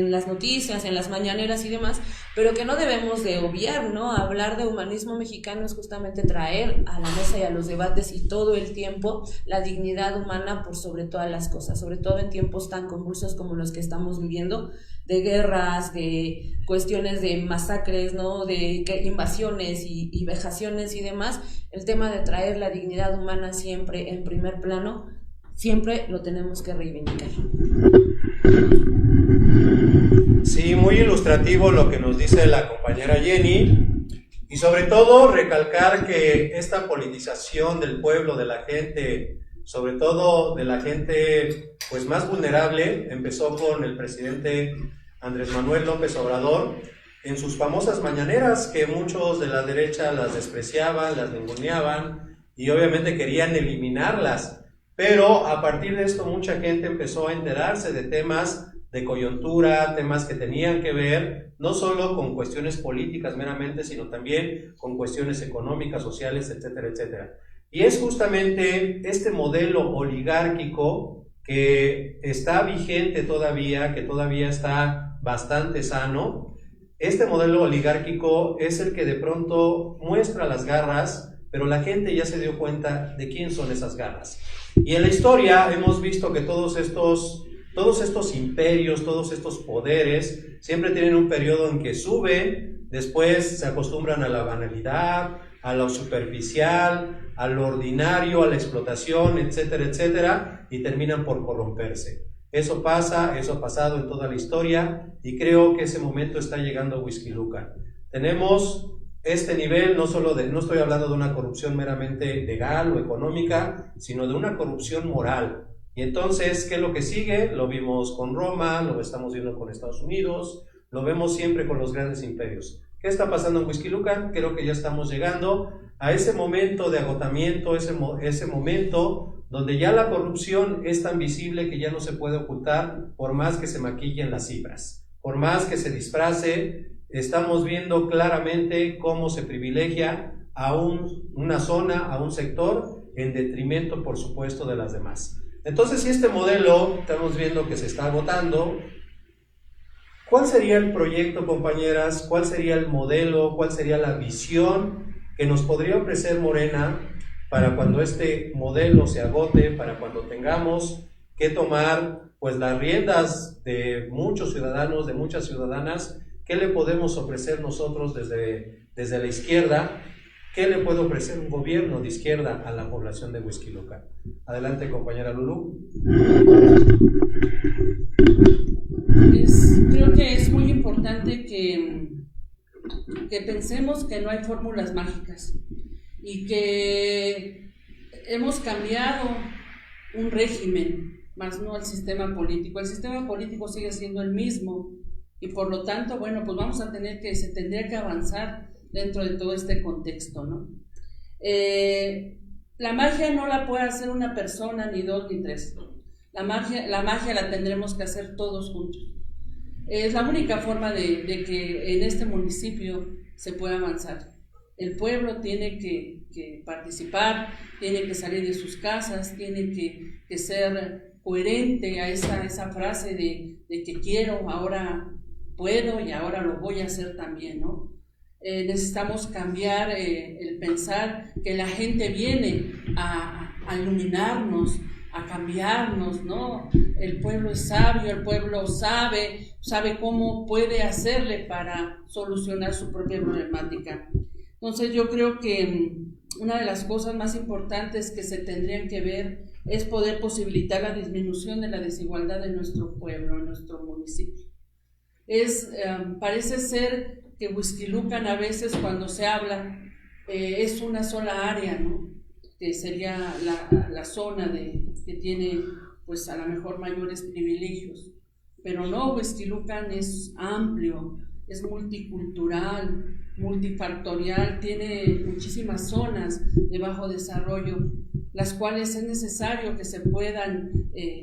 Speaker 3: las noticias, en las mañaneras y demás, pero que no debemos de obviar, ¿no? Hablar de humanismo mexicano es justamente traer a la mesa y a los debates y todo el tiempo la dignidad humana por sobre todas las cosas, sobre todo en tiempos tan convulsos como los que estamos viviendo, de guerras, de cuestiones de masacres, ¿no? De invasiones y vejaciones y demás. El tema de traer la dignidad humana siempre en primer plano, siempre lo tenemos que reivindicar.
Speaker 1: Sí, muy ilustrativo lo que nos dice la compañera Jenny, y sobre todo recalcar que esta politización del pueblo, de la gente, sobre todo de la gente pues más vulnerable, empezó con el presidente Andrés Manuel López Obrador en sus famosas mañaneras, que muchos de la derecha las despreciaban, las ninguneaban y obviamente querían eliminarlas. Pero a partir de esto mucha gente empezó a enterarse de temas de coyuntura, temas que tenían que ver no solo con cuestiones políticas meramente, sino también con cuestiones económicas, sociales, etcétera, etcétera. Y es justamente este modelo oligárquico que está vigente todavía, que todavía está bastante sano. Este modelo oligárquico es el que de pronto muestra las garras, pero la gente ya se dio cuenta de quién son esas garras. Y en la historia hemos visto que todos estos imperios, todos estos poderes, siempre tienen un periodo en que suben, después se acostumbran a la banalidad, a lo superficial, a lo ordinario, a la explotación, etcétera, etcétera, y terminan por corromperse. Eso pasa, eso ha pasado en toda la historia, y creo que ese momento está llegando a Huixquilucan. Tenemos este nivel, no estoy hablando de una corrupción meramente legal o económica, sino de una corrupción moral. Y entonces, ¿qué es lo que sigue? Lo vimos con Roma, lo estamos viendo con Estados Unidos, lo vemos siempre con los grandes imperios. ¿Qué está pasando en Huixquilucan? Creo que ya estamos llegando a ese momento de agotamiento, ese momento donde ya la corrupción es tan visible que ya no se puede ocultar, por más que se maquillen las cifras, por más que se disfrace. Estamos viendo claramente cómo se privilegia a una zona, a un sector, en detrimento, por supuesto, de las demás. Entonces, si este modelo estamos viendo que se está agotando, ¿cuál sería el proyecto, compañeras? ¿Cuál sería el modelo? ¿Cuál sería la visión que nos podría ofrecer Morena para cuando este modelo se agote, para cuando tengamos que tomar pues las riendas de muchos ciudadanos, de muchas ciudadanas? ¿Qué le podemos ofrecer nosotros desde la izquierda? ¿Qué le puede ofrecer un gobierno de izquierda a la población de Huixquilucan? Adelante, compañera Lulú.
Speaker 2: Es creo que es muy importante que pensemos que no hay fórmulas mágicas y que hemos cambiado un régimen, más no el sistema político. El sistema político sigue siendo el mismo y por lo tanto, bueno, pues vamos a se tendría que avanzar dentro de todo este contexto, ¿no? La magia no la puede hacer una persona, ni dos, ni tres. La magia la tendremos que hacer todos juntos. Es la única forma de que en este municipio se pueda avanzar. El pueblo tiene que participar, tiene que salir de sus casas, tiene que ser coherente a esa frase de que quiero, ahora puedo y ahora lo voy a hacer también, ¿no? Necesitamos cambiar el pensar que la gente viene a iluminarnos, a cambiarnos, ¿no? El pueblo es sabio, el pueblo sabe cómo puede hacerle para solucionar su propia problemática. Entonces yo creo que una de las cosas más importantes que se tendrían que ver es poder posibilitar la disminución de la desigualdad en nuestro pueblo, en nuestro municipio. Parece ser que Huixquilucan a veces cuando se habla es una sola área, ¿no? Que sería la zona que tiene pues a lo mejor mayores privilegios, pero no, Huixquilucan es amplio, es multicultural, multifactorial, tiene muchísimas zonas de bajo desarrollo, las cuales es necesario que se puedan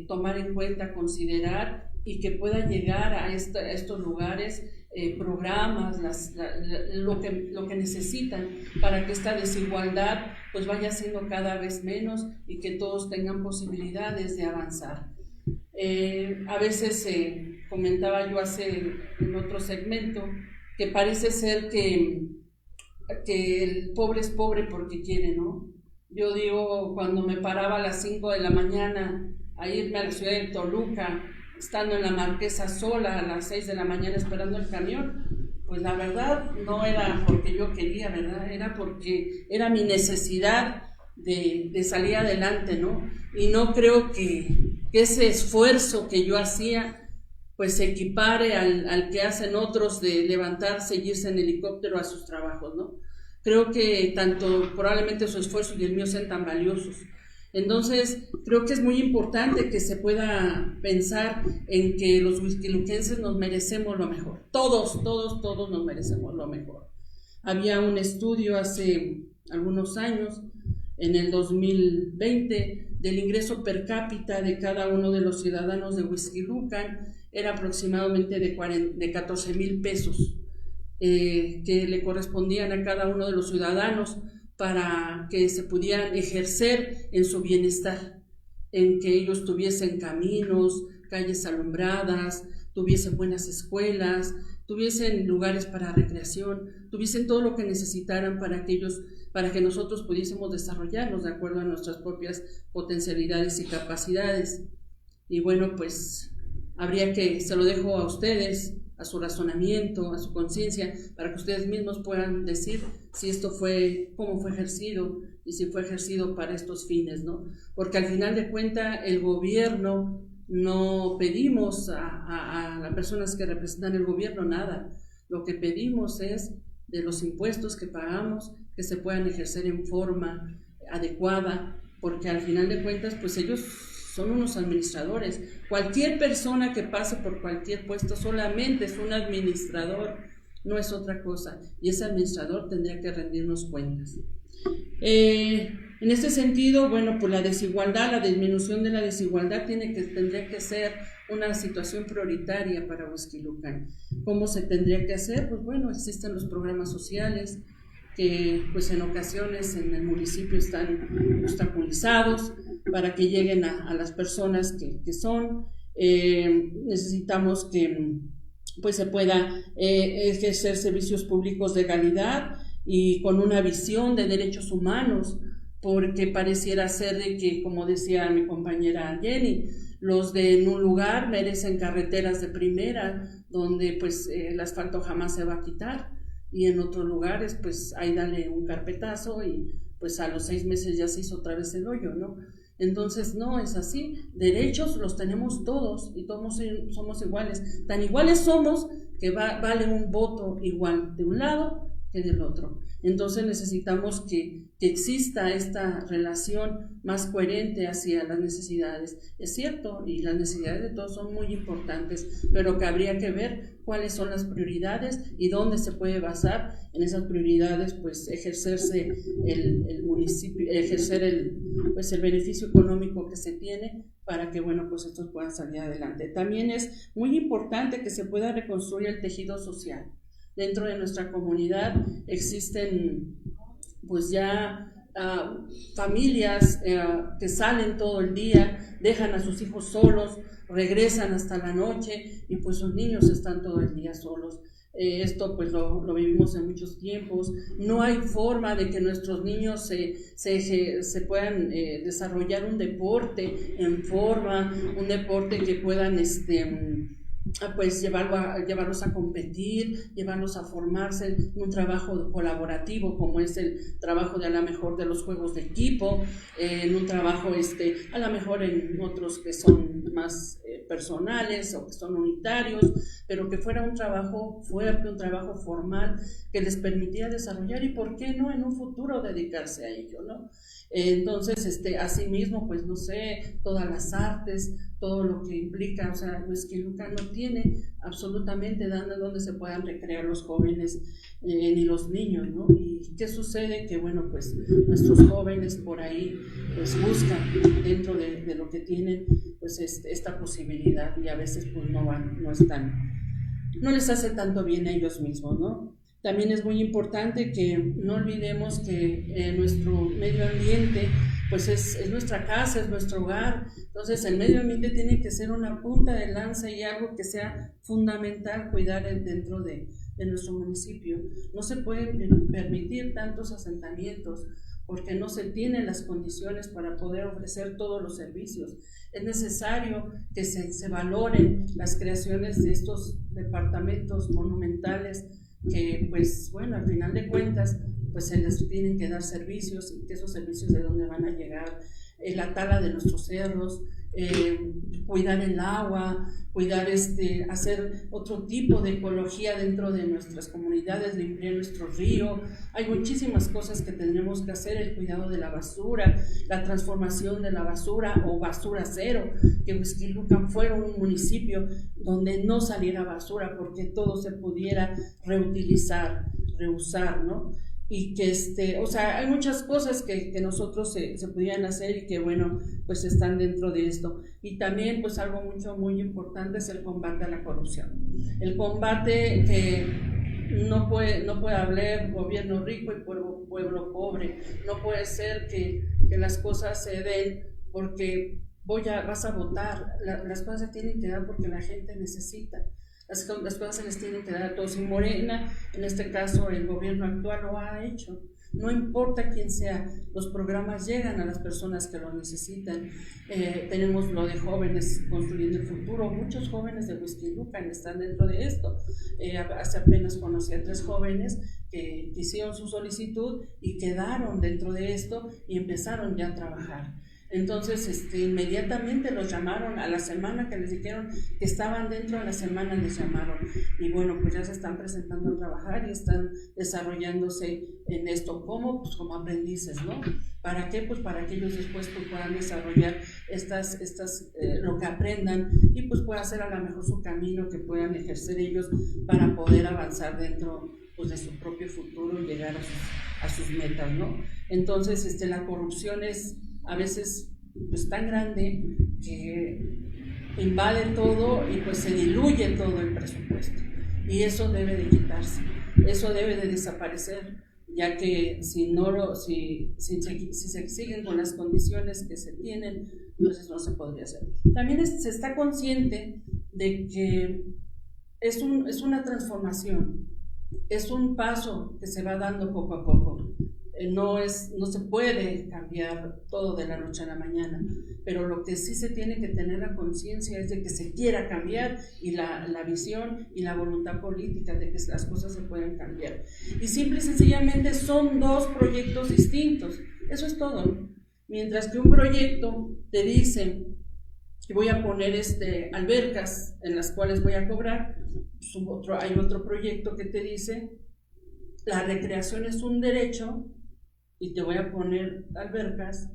Speaker 2: tomar en cuenta, considerar y que puedan llegar a estos lugares programas, lo que necesitan para que esta desigualdad pues vaya siendo cada vez menos y que todos tengan posibilidades de avanzar. A veces comentaba yo en otro segmento que parece ser que el pobre es pobre porque quiere, ¿no? Yo digo, cuando me paraba a las 5 de la mañana a irme a la ciudad de Toluca, estando en la Marquesa sola a las 6 de la mañana esperando el camión, pues la verdad no era porque yo quería, ¿verdad? Era porque era mi necesidad de salir adelante, ¿no? Y no creo que ese esfuerzo que yo hacía pues se equipare al que hacen otros de levantarse y irse en helicóptero a sus trabajos, ¿no? Creo que tanto probablemente su esfuerzo y el mío sean tan valiosos. Entonces, creo que es muy importante que se pueda pensar en que los huixquiluquenses nos merecemos lo mejor. Todos nos merecemos lo mejor. Había un estudio hace algunos años, en el 2020, del ingreso per cápita de cada uno de los ciudadanos de Huixquilucan, era aproximadamente de 14,000 pesos, que le correspondían a cada uno de los ciudadanos para que se pudieran ejercer en su bienestar, en que ellos tuviesen caminos, calles alumbradas, tuviesen buenas escuelas, tuviesen lugares para recreación, tuviesen todo lo que necesitaran para que nosotros pudiésemos desarrollarnos de acuerdo a nuestras propias potencialidades y capacidades. Y bueno, pues habría que, se lo dejo a ustedes, a su razonamiento, a su conciencia, para que ustedes mismos puedan decir si esto fue, cómo fue ejercido y si fue ejercido para estos fines, ¿no? Porque al final de cuentas el gobierno, no pedimos a las personas que representan el gobierno nada, lo que pedimos es de los impuestos que pagamos que se puedan ejercer en forma adecuada, porque al final de cuentas pues ellos son unos administradores. Cualquier persona que pase por cualquier puesto solamente es un administrador, no es otra cosa, y ese administrador tendría que rendirnos cuentas. En este sentido, bueno, pues la desigualdad, la disminución de la desigualdad tendría que ser una situación prioritaria para Huixquilucan. ¿Cómo se tendría que hacer? Pues bueno, existen los programas sociales que pues en ocasiones en el municipio están obstaculizados para que lleguen a las personas que son. Necesitamos que pues se pueda ejercer servicios públicos de calidad y con una visión de derechos humanos, porque pareciera ser de que, como decía mi compañera Jenny, los de en un lugar merecen carreteras de primera, donde pues el asfalto jamás se va a quitar, y en otros lugares pues ahí dale un carpetazo y pues a los 6 meses ya se hizo otra vez el hoyo, ¿no? Entonces, no es así. Derechos los tenemos todos y todos somos iguales. Tan iguales somos que vale un voto igual de un lado que del otro. Entonces necesitamos que exista esta relación más coherente hacia las necesidades. Es cierto, y las necesidades de todos son muy importantes, pero que habría que ver cuáles son las prioridades y dónde se puede basar en esas prioridades, pues ejercerse el municipio, ejercer el beneficio económico que se tiene para que, bueno, pues estos puedan salir adelante. También es muy importante que se pueda reconstruir el tejido social. Dentro de nuestra comunidad existen pues ya familias que salen todo el día, dejan a sus hijos solos, regresan hasta la noche y pues sus niños están todo el día solos. Esto pues lo vivimos en muchos tiempos. No hay forma de que nuestros niños se puedan desarrollar un deporte en forma, un deporte que puedan pues llevarlos a competir, llevarlos a formarse en un trabajo colaborativo como es el trabajo de a lo mejor de los juegos de equipo, en un trabajo a lo mejor en otros que son más personales o que son unitarios, pero que fuera un trabajo fuerte, un trabajo formal que les permitiera desarrollar y por qué no en un futuro dedicarse a ello, ¿no? Entonces, asimismo, pues no sé, todas las artes, todo lo que implica, o sea, Huixquilucan no tiene absolutamente donde se puedan recrear los jóvenes ni los niños, ¿no? ¿Y qué sucede? Que, bueno, pues nuestros jóvenes por ahí pues buscan dentro de lo que tienen pues esta posibilidad y a veces pues no les hace tanto bien a ellos mismos, ¿no? También es muy importante que no olvidemos que nuestro medio ambiente pues es nuestra casa, es nuestro hogar. Entonces el medio ambiente tiene que ser una punta de lanza y algo que sea fundamental cuidar dentro de nuestro municipio. No se pueden permitir tantos asentamientos porque no se tienen las condiciones para poder ofrecer todos los servicios. Es necesario que se valoren las creaciones de estos departamentos monumentales que, pues, bueno, al final de cuentas, pues se les tienen que dar servicios y que esos servicios de dónde van a llegar, la tala de nuestros cerros, cuidar el agua, cuidar hacer otro tipo de ecología dentro de nuestras comunidades, limpiar nuestro río. Hay muchísimas cosas que tenemos que hacer, el cuidado de la basura, la transformación de la basura o basura cero, que Huixquilucan fuera un municipio donde no saliera basura porque todo se pudiera reutilizar, reusar, ¿no? Y que o sea, hay muchas cosas que nosotros se pudieran hacer y que, bueno, pues están dentro de esto. Y también, pues algo muy importante es el combate a la corrupción. El combate que no puede haber gobierno rico y pueblo pobre. No puede ser que las cosas se den porque vas a votar. Las cosas se tienen que dar porque la gente necesita. Las cosas se les tienen que dar a todos y Morena, en este caso el gobierno actual lo ha hecho. No importa quién sea, los programas llegan a las personas que lo necesitan. Tenemos lo de jóvenes construyendo el futuro, muchos jóvenes de Huixquilucan están dentro de esto. Hace apenas conocí a 3 jóvenes que hicieron su solicitud y quedaron dentro de esto y empezaron ya a trabajar. Entonces, inmediatamente los llamaron a la semana que les dijeron que estaban dentro de la semana, les llamaron y bueno, pues ya se están presentando a trabajar y están desarrollándose en esto. ¿Cómo? Pues como aprendices, ¿no? ¿Para qué? Pues para que ellos después pues, puedan desarrollar lo que aprendan y pues puedan hacer a lo mejor su camino que puedan ejercer ellos para poder avanzar dentro pues, de su propio futuro y llegar a sus metas, ¿no? Entonces, la corrupción es a veces pues tan grande que invade todo y pues se diluye todo el presupuesto y eso debe de quitarse, eso debe de desaparecer, ya que si se siguen con las condiciones que se tienen, entonces no se podría hacer. También se está consciente de que es una transformación, es un paso que se va dando poco a poco. No se puede cambiar todo de la noche a la mañana, pero lo que sí se tiene que tener la conciencia es de que se quiera cambiar y la visión y la voluntad política de que las cosas se pueden cambiar. Y simple y sencillamente son 2 proyectos distintos, eso es todo. Mientras que un proyecto te dice que voy a poner albercas en las cuales voy a cobrar, pues hay otro proyecto que te dice la recreación es un derecho y te voy a poner albercas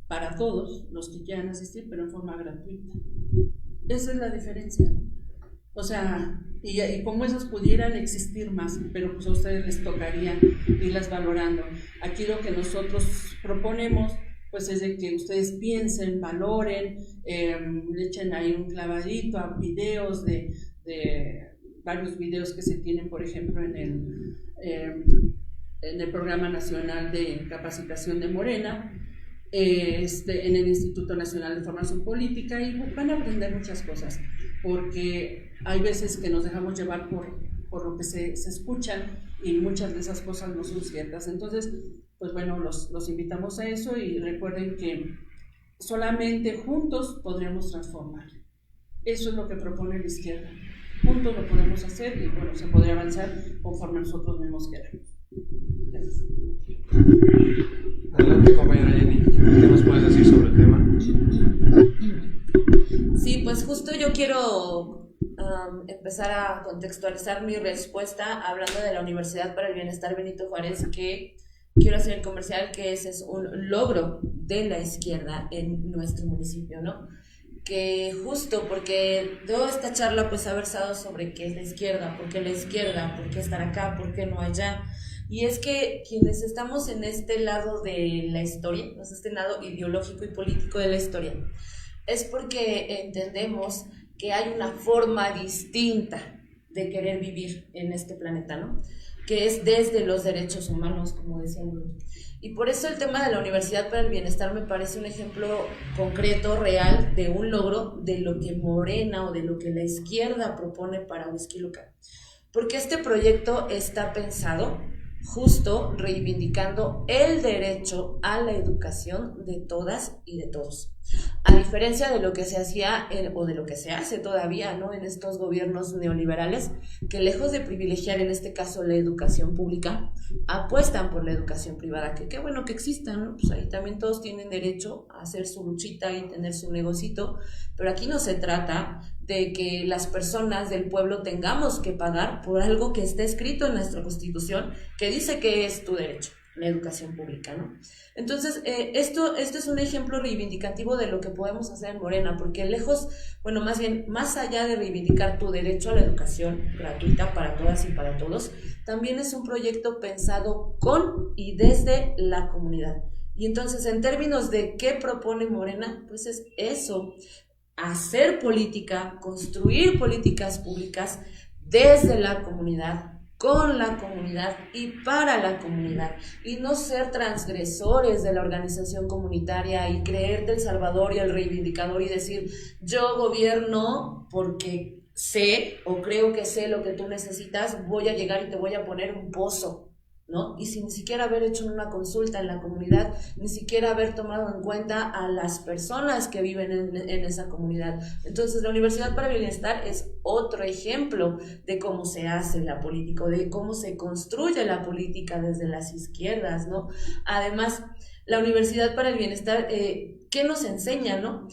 Speaker 2: para todos los que quieran asistir, pero en forma gratuita. Esa es la diferencia. O sea, y como esas pudieran existir más, pero pues a ustedes les tocaría irlas valorando. Aquí lo que nosotros proponemos pues es de que ustedes piensen, valoren, le echen ahí un clavadito a videos de varios videos que se tienen, por ejemplo, en el Programa Nacional de Capacitación de Morena, en el Instituto Nacional de Formación Política, y van a aprender muchas cosas, porque hay veces que nos dejamos llevar por lo que se escuchan y muchas de esas cosas no son ciertas. Entonces, pues bueno, los invitamos a eso y recuerden que solamente juntos podremos transformar. Eso es lo que propone la izquierda. Juntos lo podemos hacer y bueno, se podría avanzar conforme nosotros mismos queremos. Gracias.
Speaker 1: Adelante, compañera Jenny. ¿Qué nos puedes decir sobre el tema?
Speaker 3: Sí, pues justo yo quiero empezar a contextualizar mi respuesta hablando de la Universidad para el Bienestar Benito Juárez, que quiero hacer el comercial, que ese es un logro de la izquierda en nuestro municipio, ¿no? Que justo porque toda esta charla pues ha versado sobre qué es la izquierda, por qué estar acá, por qué no allá. Y es que quienes estamos en este lado de la historia, este lado ideológico y político de la historia, es porque entendemos que hay una forma distinta de querer vivir en este planeta, ¿no? Que es desde los derechos humanos, como decían. Y por eso el tema de la Universidad para el Bienestar me parece un ejemplo concreto, real, de un logro de lo que Morena o de lo que la izquierda propone para Whisky Lucan. Porque este proyecto está pensado justo reivindicando el derecho a la educación de todas y de todos. A diferencia de lo que se hacía o de lo que se hace todavía, ¿no?, en estos gobiernos neoliberales, que lejos de privilegiar en este caso la educación pública, apuestan por la educación privada, que qué bueno que existan, ¿no? Pues ahí también todos tienen derecho a hacer su luchita y tener su negocito, pero aquí no se trata de que las personas del pueblo tengamos que pagar por algo que está escrito en nuestra Constitución, que dice que es tu derecho, la educación pública, ¿no? Entonces, esto es un ejemplo reivindicativo de lo que podemos hacer en Morena, porque más allá de reivindicar tu derecho a la educación gratuita para todas y para todos, también es un proyecto pensado con y desde la comunidad. Y entonces, en términos de qué propone Morena, pues es eso, hacer política, construir políticas públicas desde la comunidad, con la comunidad y para la comunidad, y no ser transgresores de la organización comunitaria y creerte el salvador y el reivindicador y decir yo gobierno porque sé o creo que sé lo que tú necesitas, voy a llegar y te voy a poner un pozo, ¿no? Y sin ni siquiera haber hecho una consulta en la comunidad, ni siquiera haber tomado en cuenta a las personas que viven en esa comunidad. Entonces, la Universidad para el Bienestar es otro ejemplo de cómo se hace la política, de cómo se construye la política desde las izquierdas, ¿no? Además, la Universidad para el Bienestar, ¿qué nos enseña, no?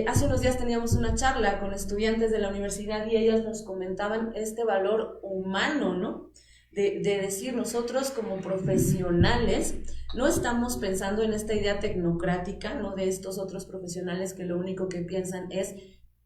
Speaker 3: Hace unos días teníamos una charla con estudiantes de la universidad y ellas nos comentaban este valor humano, ¿no? De decir, nosotros como profesionales no estamos pensando en esta idea tecnocrática, ¿no?, de estos otros profesionales que lo único que piensan es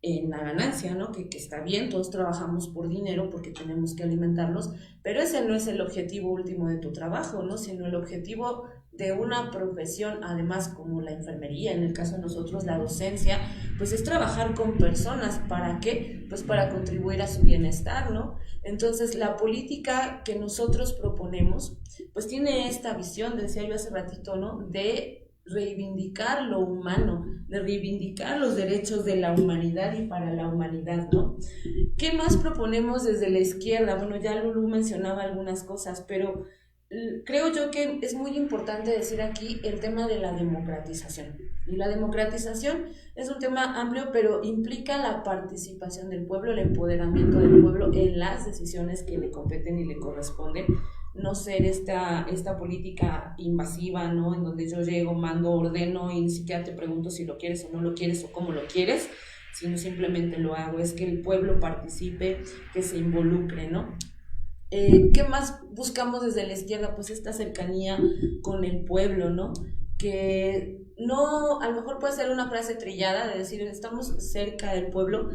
Speaker 3: en la ganancia, ¿no?, que está bien, todos trabajamos por dinero porque tenemos que alimentarnos, pero ese no es el objetivo último de tu trabajo, ¿no?, sino el objetivo de una profesión, además como la enfermería, en el caso de nosotros la docencia, pues es trabajar con personas. ¿Para qué? Pues para contribuir a su bienestar, ¿no? Entonces la política que nosotros proponemos pues tiene esta visión, decía yo hace ratito, ¿no?, de reivindicar lo humano, de reivindicar los derechos de la humanidad y para la humanidad, ¿no? ¿Qué más proponemos desde la izquierda? Bueno, ya Lulú mencionaba algunas cosas, pero creo yo que es muy importante decir aquí el tema de la democratización. Y la democratización es un tema amplio, pero implica la participación del pueblo, el empoderamiento del pueblo en las decisiones que le competen y le corresponden no ser esta política invasiva, ¿no? En donde yo llego, mando, ordeno y ni siquiera te pregunto si lo quieres o no lo quieres o cómo lo quieres, sino simplemente lo hago. Es que el pueblo participe, que se involucre, ¿no? ¿Qué más buscamos desde la izquierda? Pues esta cercanía con el pueblo, ¿no? Que no, a lo mejor puede ser una frase trillada de decir estamos cerca del pueblo,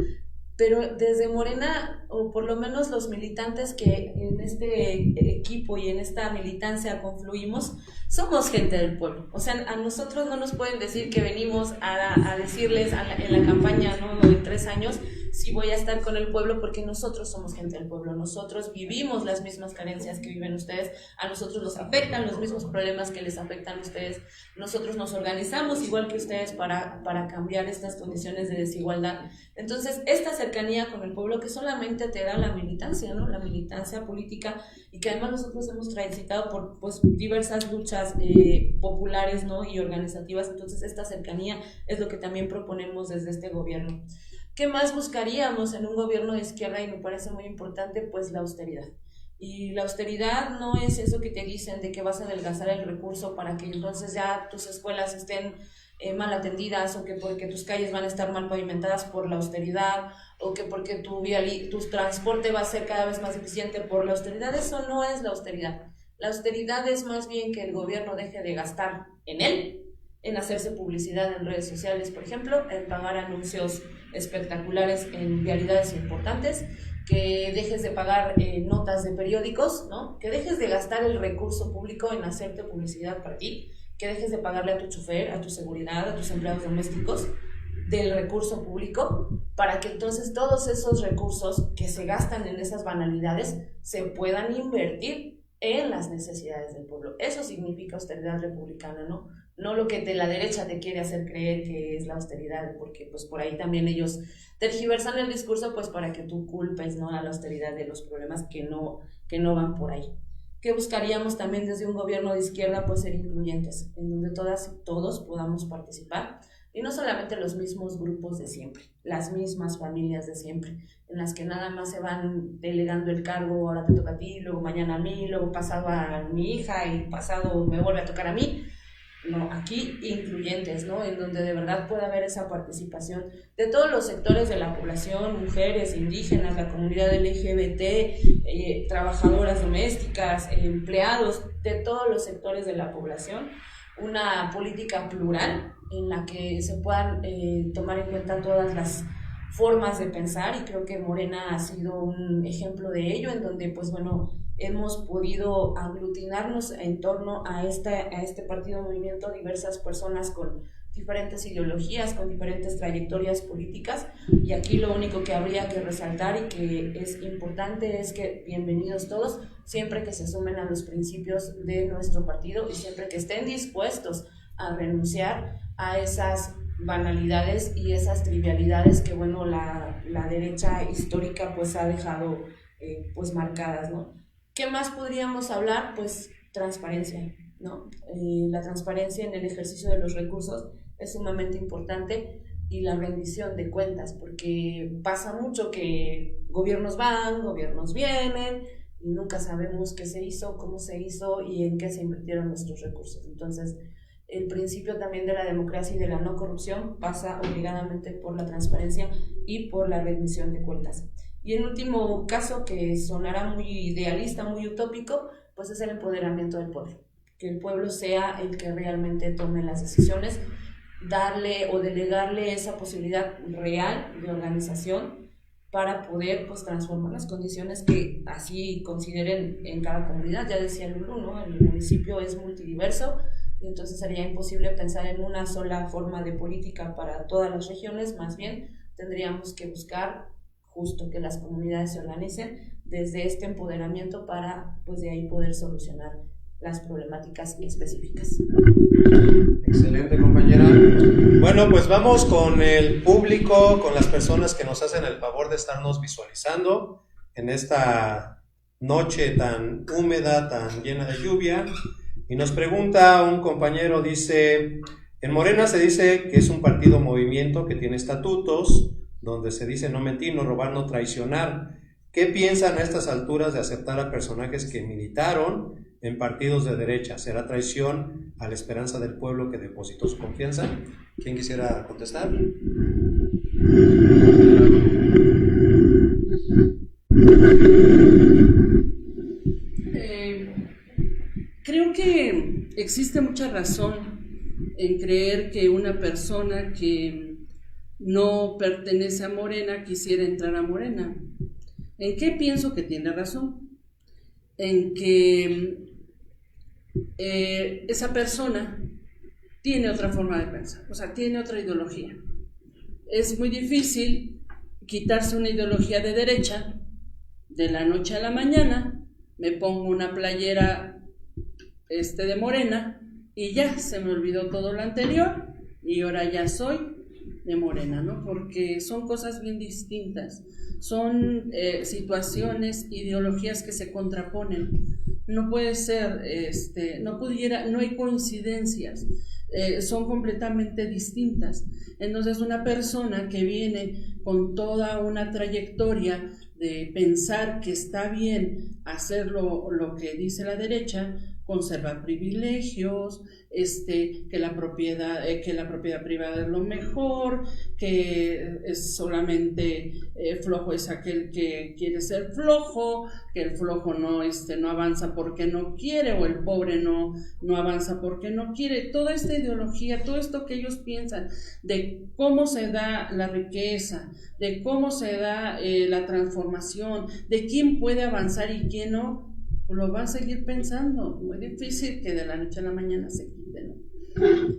Speaker 3: pero desde Morena, o por lo menos los militantes que en este equipo y en esta militancia confluimos, somos gente del pueblo. O sea, a nosotros no nos pueden decir que venimos a decirles en la campaña, ¿no?, de 3 años, sí voy a estar con el pueblo, porque nosotros somos gente del pueblo, nosotros vivimos las mismas carencias que viven ustedes, a nosotros nos afectan los mismos problemas que les afectan a ustedes, nosotros nos organizamos igual que ustedes para cambiar estas condiciones de desigualdad. Entonces, esta cercanía con el pueblo que solamente te da la militancia, ¿no?, la militancia política, y que además nosotros hemos transitado por pues diversas luchas populares, ¿no?, y organizativas. Entonces, esta cercanía es lo que también proponemos desde este gobierno. ¿Qué más buscaríamos en un gobierno de izquierda? Y me parece muy importante, pues la austeridad. Y la austeridad no es eso que te dicen de que vas a adelgazar el recurso para que entonces ya tus escuelas estén mal atendidas, o que porque tus calles van a estar mal pavimentadas por la austeridad, o que porque tu transporte va a ser cada vez más eficiente por la austeridad. Eso no es la austeridad. La austeridad es más bien que el gobierno deje de gastar en él, en hacerse publicidad en redes sociales, por ejemplo, en pagar anuncios espectaculares en vialidades importantes, que dejes de pagar notas de periódicos, ¿no?, que dejes de gastar el recurso público en hacerte publicidad para ti, que dejes de pagarle a tu chofer, a tu seguridad, a tus empleados domésticos del recurso público, para que entonces todos esos recursos que se gastan en esas banalidades se puedan invertir en las necesidades del pueblo. Eso significa austeridad republicana, ¿no? No lo que la derecha te quiere hacer creer que es la austeridad, porque pues por ahí también ellos tergiversan el discurso pues para que tú culpes, ¿no?, a la austeridad de los problemas que no van por ahí. ¿Qué buscaríamos también desde un gobierno de izquierda? Pues ser incluyentes, en donde todas y todos podamos participar, y no solamente los mismos grupos de siempre, las mismas familias de siempre, en las que nada más se van delegando el cargo, ahora te toca a ti, luego mañana a mí, luego pasado a mi hija y pasado me vuelve a tocar a mí. No, aquí incluyentes, ¿no?, en donde de verdad pueda haber esa participación de todos los sectores de la población, mujeres, indígenas, la comunidad LGBT, trabajadoras domésticas, empleados, de todos los sectores de la población, una política plural en la que se puedan tomar en cuenta todas las formas de pensar, y creo que Morena ha sido un ejemplo de ello, en donde pues bueno, hemos podido aglutinarnos en torno a este partido movimiento, diversas personas con diferentes ideologías, con diferentes trayectorias políticas, y aquí lo único que habría que resaltar y que es importante es que bienvenidos todos, siempre que se sumen a los principios de nuestro partido y siempre que estén dispuestos a renunciar a esas banalidades y esas trivialidades que bueno, la derecha histórica pues ha dejado pues marcadas, ¿no? ¿Qué más podríamos hablar? Pues transparencia, ¿no? La transparencia en el ejercicio de los recursos es sumamente importante, y la rendición de cuentas, porque pasa mucho que gobiernos van, gobiernos vienen, y nunca sabemos qué se hizo, cómo se hizo y en qué se invirtieron nuestros recursos. Entonces, el principio también de la democracia y de la no corrupción pasa obligadamente por la transparencia y por la rendición de cuentas. Y el último caso, que sonará muy idealista, muy utópico, pues es el empoderamiento del pueblo. Que el pueblo sea el que realmente tome las decisiones, darle o delegarle esa posibilidad real de organización para poder pues transformar las condiciones que así consideren en cada comunidad. Ya decía Lulu, ¿no?, el municipio es multidiverso, y entonces sería imposible pensar en una sola forma de política para todas las regiones. Más bien tendríamos que buscar justo que las comunidades se organicen desde este empoderamiento para pues de ahí poder solucionar las problemáticas específicas.
Speaker 1: Excelente, compañera. Bueno, pues vamos con el público, con las personas que nos hacen el favor de estarnos visualizando en esta noche tan húmeda, tan llena de lluvia. Y nos pregunta un compañero, dice: en Morena se dice que es un partido movimiento que tiene estatutos, donde se dice no mentir, no robar, no traicionar. ¿Qué piensan a estas alturas de aceptar a personajes que militaron en partidos de derecha? ¿Será traición a la esperanza del pueblo que depositó su confianza? ¿Quién quisiera contestar?
Speaker 2: Creo que existe mucha razón en creer que una persona que no pertenece a Morena quisiera entrar a Morena. ¿En qué pienso que tiene razón? En que esa persona tiene otra forma de pensar, o sea, tiene otra ideología. Es muy difícil quitarse una ideología de derecha de la noche a la mañana. Me pongo una playera de Morena y ya se me olvidó todo lo anterior y ahora ya soy de Morena, ¿no? Porque son cosas bien distintas, son situaciones, ideologías que se contraponen. No puede ser, no hay coincidencias, son completamente distintas. Entonces, una persona que viene con toda una trayectoria de pensar que está bien hacer lo que dice la derecha, conservar privilegios, que la propiedad privada es lo mejor, que es solamente flojo es aquel que quiere ser flojo, que el flojo no avanza porque no quiere, o el pobre no avanza porque no quiere. Toda esta ideología, todo esto que ellos piensan de cómo se da la riqueza, de cómo se da la transformación, de quién puede avanzar y quién no, lo va a seguir pensando. Muy difícil que de la noche a la mañana se quite, ¿no?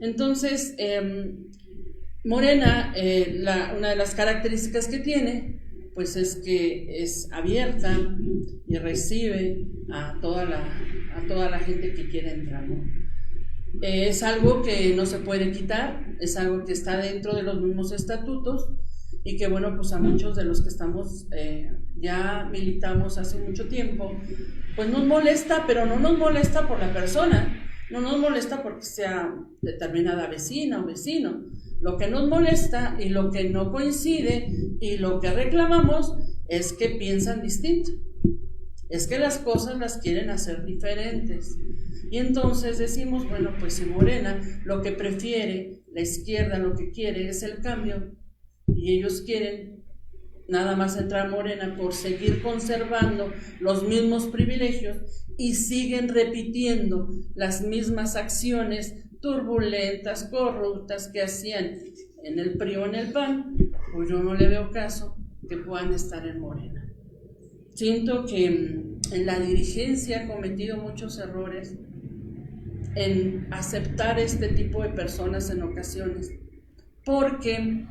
Speaker 2: Entonces, Morena, una de las características que tiene, pues es que es abierta y recibe a toda la gente que quiere entrar, ¿no? Es algo que no se puede quitar, es algo que está dentro de los mismos estatutos y que, bueno, pues a muchos de los que estamos, ya militamos hace mucho tiempo, pues nos molesta, pero no nos molesta por la persona, no nos molesta porque sea determinada vecina o vecino. Lo que nos molesta y lo que no coincide y lo que reclamamos es que piensan distinto, es que las cosas las quieren hacer diferentes. Y entonces decimos, bueno, pues si Morena lo que prefiere, la izquierda lo que quiere es el cambio, y ellos quieren nada más entrar a Morena por seguir conservando los mismos privilegios y siguen repitiendo las mismas acciones turbulentas, corruptas que hacían en el PRI o en el PAN, pues yo no le veo caso que puedan estar en Morena. Siento que en la dirigencia ha cometido muchos errores en aceptar este tipo de personas en ocasiones, porque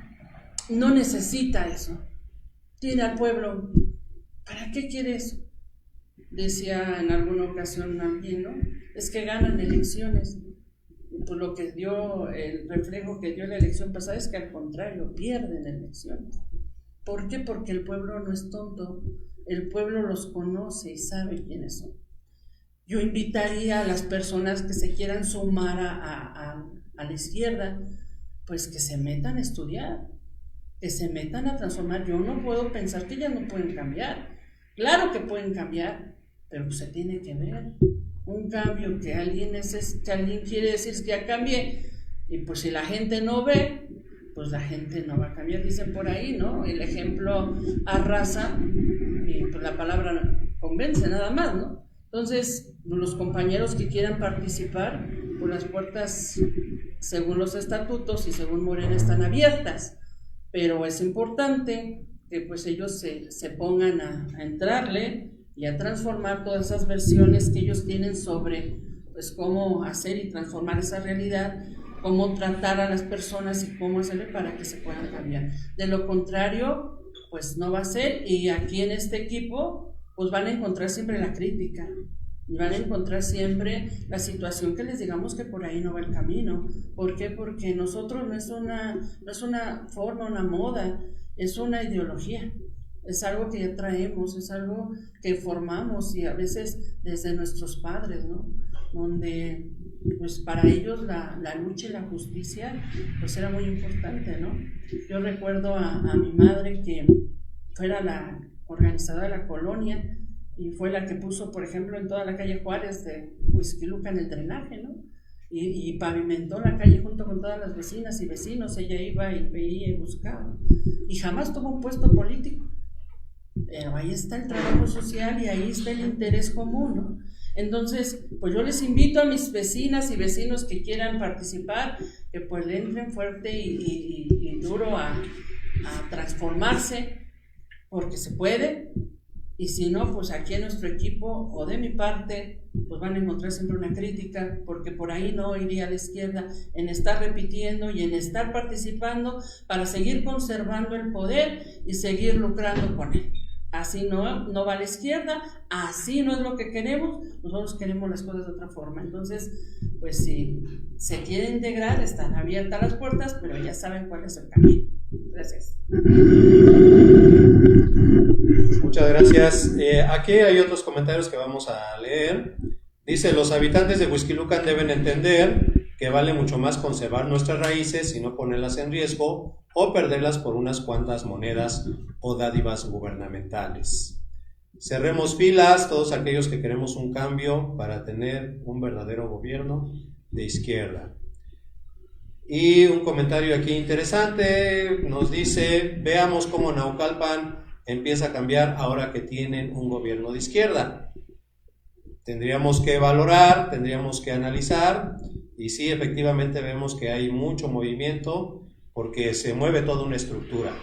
Speaker 2: no necesita eso. Tiene al pueblo, ¿para qué quiere eso? Decía en alguna ocasión alguien, ¿no? Es que ganan elecciones. Pues lo que dio, el reflejo que dio la elección pasada es que al contrario, pierden elecciones. ¿Por qué? Porque el pueblo no es tonto, el pueblo los conoce y sabe quiénes son. Yo invitaría a las personas que se quieran sumar a la izquierda, pues que se metan a estudiar, que se metan a transformar. Yo no puedo pensar que ellas no pueden cambiar. Claro que pueden cambiar, pero pues se tiene que ver. Un cambio que alguien quiere decir que ya cambié, y pues si la gente no ve, pues la gente no va a cambiar. Dicen por ahí, ¿no? El ejemplo arrasa y pues la palabra convence nada más, ¿no? Entonces, los compañeros que quieran participar, pues las puertas, según los estatutos y según Morena, están abiertas, pero es importante que pues ellos se pongan a entrarle y a transformar todas esas versiones que ellos tienen sobre pues cómo hacer y transformar esa realidad, cómo tratar a las personas y cómo hacerle para que se puedan cambiar. De lo contrario, pues no va a ser, y aquí en este equipo pues van a encontrar siempre la crítica, van a encontrar siempre la situación que les digamos que por ahí no va el camino. ¿Por qué? Porque nosotros no es una forma, una moda, es una ideología. Es algo que ya traemos, es algo que formamos, y a veces desde nuestros padres, ¿no? Donde pues para ellos la lucha y la justicia pues era muy importante, ¿no? Yo recuerdo a mi madre que fuera organizadora de la colonia, y fue la que puso, por ejemplo, en toda la calle Juárez de Huixquilucan el drenaje, ¿no? Y pavimentó la calle junto con todas las vecinas y vecinos. Ella iba y veía y buscaba, y jamás tuvo un puesto político, pero ahí está el trabajo social y ahí está el interés común, ¿no? Entonces, pues yo les invito a mis vecinas y vecinos que quieran participar, que pues le entren fuerte y duro a transformarse, porque se puede. Y si no, pues aquí en nuestro equipo o de mi parte, pues van a encontrar siempre una crítica, porque por ahí no iría a la izquierda, en estar repitiendo y en estar participando para seguir conservando el poder y seguir lucrando con él. Así no va a la izquierda, así no es lo que queremos, nosotros queremos las cosas de otra forma. Entonces, pues si se quiere integrar, están abiertas las puertas, pero ya saben cuál es el camino. Gracias.
Speaker 1: Muchas gracias. Aquí hay otros comentarios que vamos a leer. Dice: los habitantes de Huixquilucan deben entender que vale mucho más conservar nuestras raíces y no ponerlas en riesgo o perderlas por unas cuantas monedas o dádivas gubernamentales. Cerremos filas todos aquellos que queremos un cambio para tener un verdadero gobierno de izquierda. Y un comentario aquí interesante nos dice: veamos cómo Naucalpan empieza a cambiar ahora que tienen un gobierno de izquierda. Tendríamos que valorar, tendríamos que analizar, y sí, efectivamente vemos que hay mucho movimiento porque se mueve toda una estructura.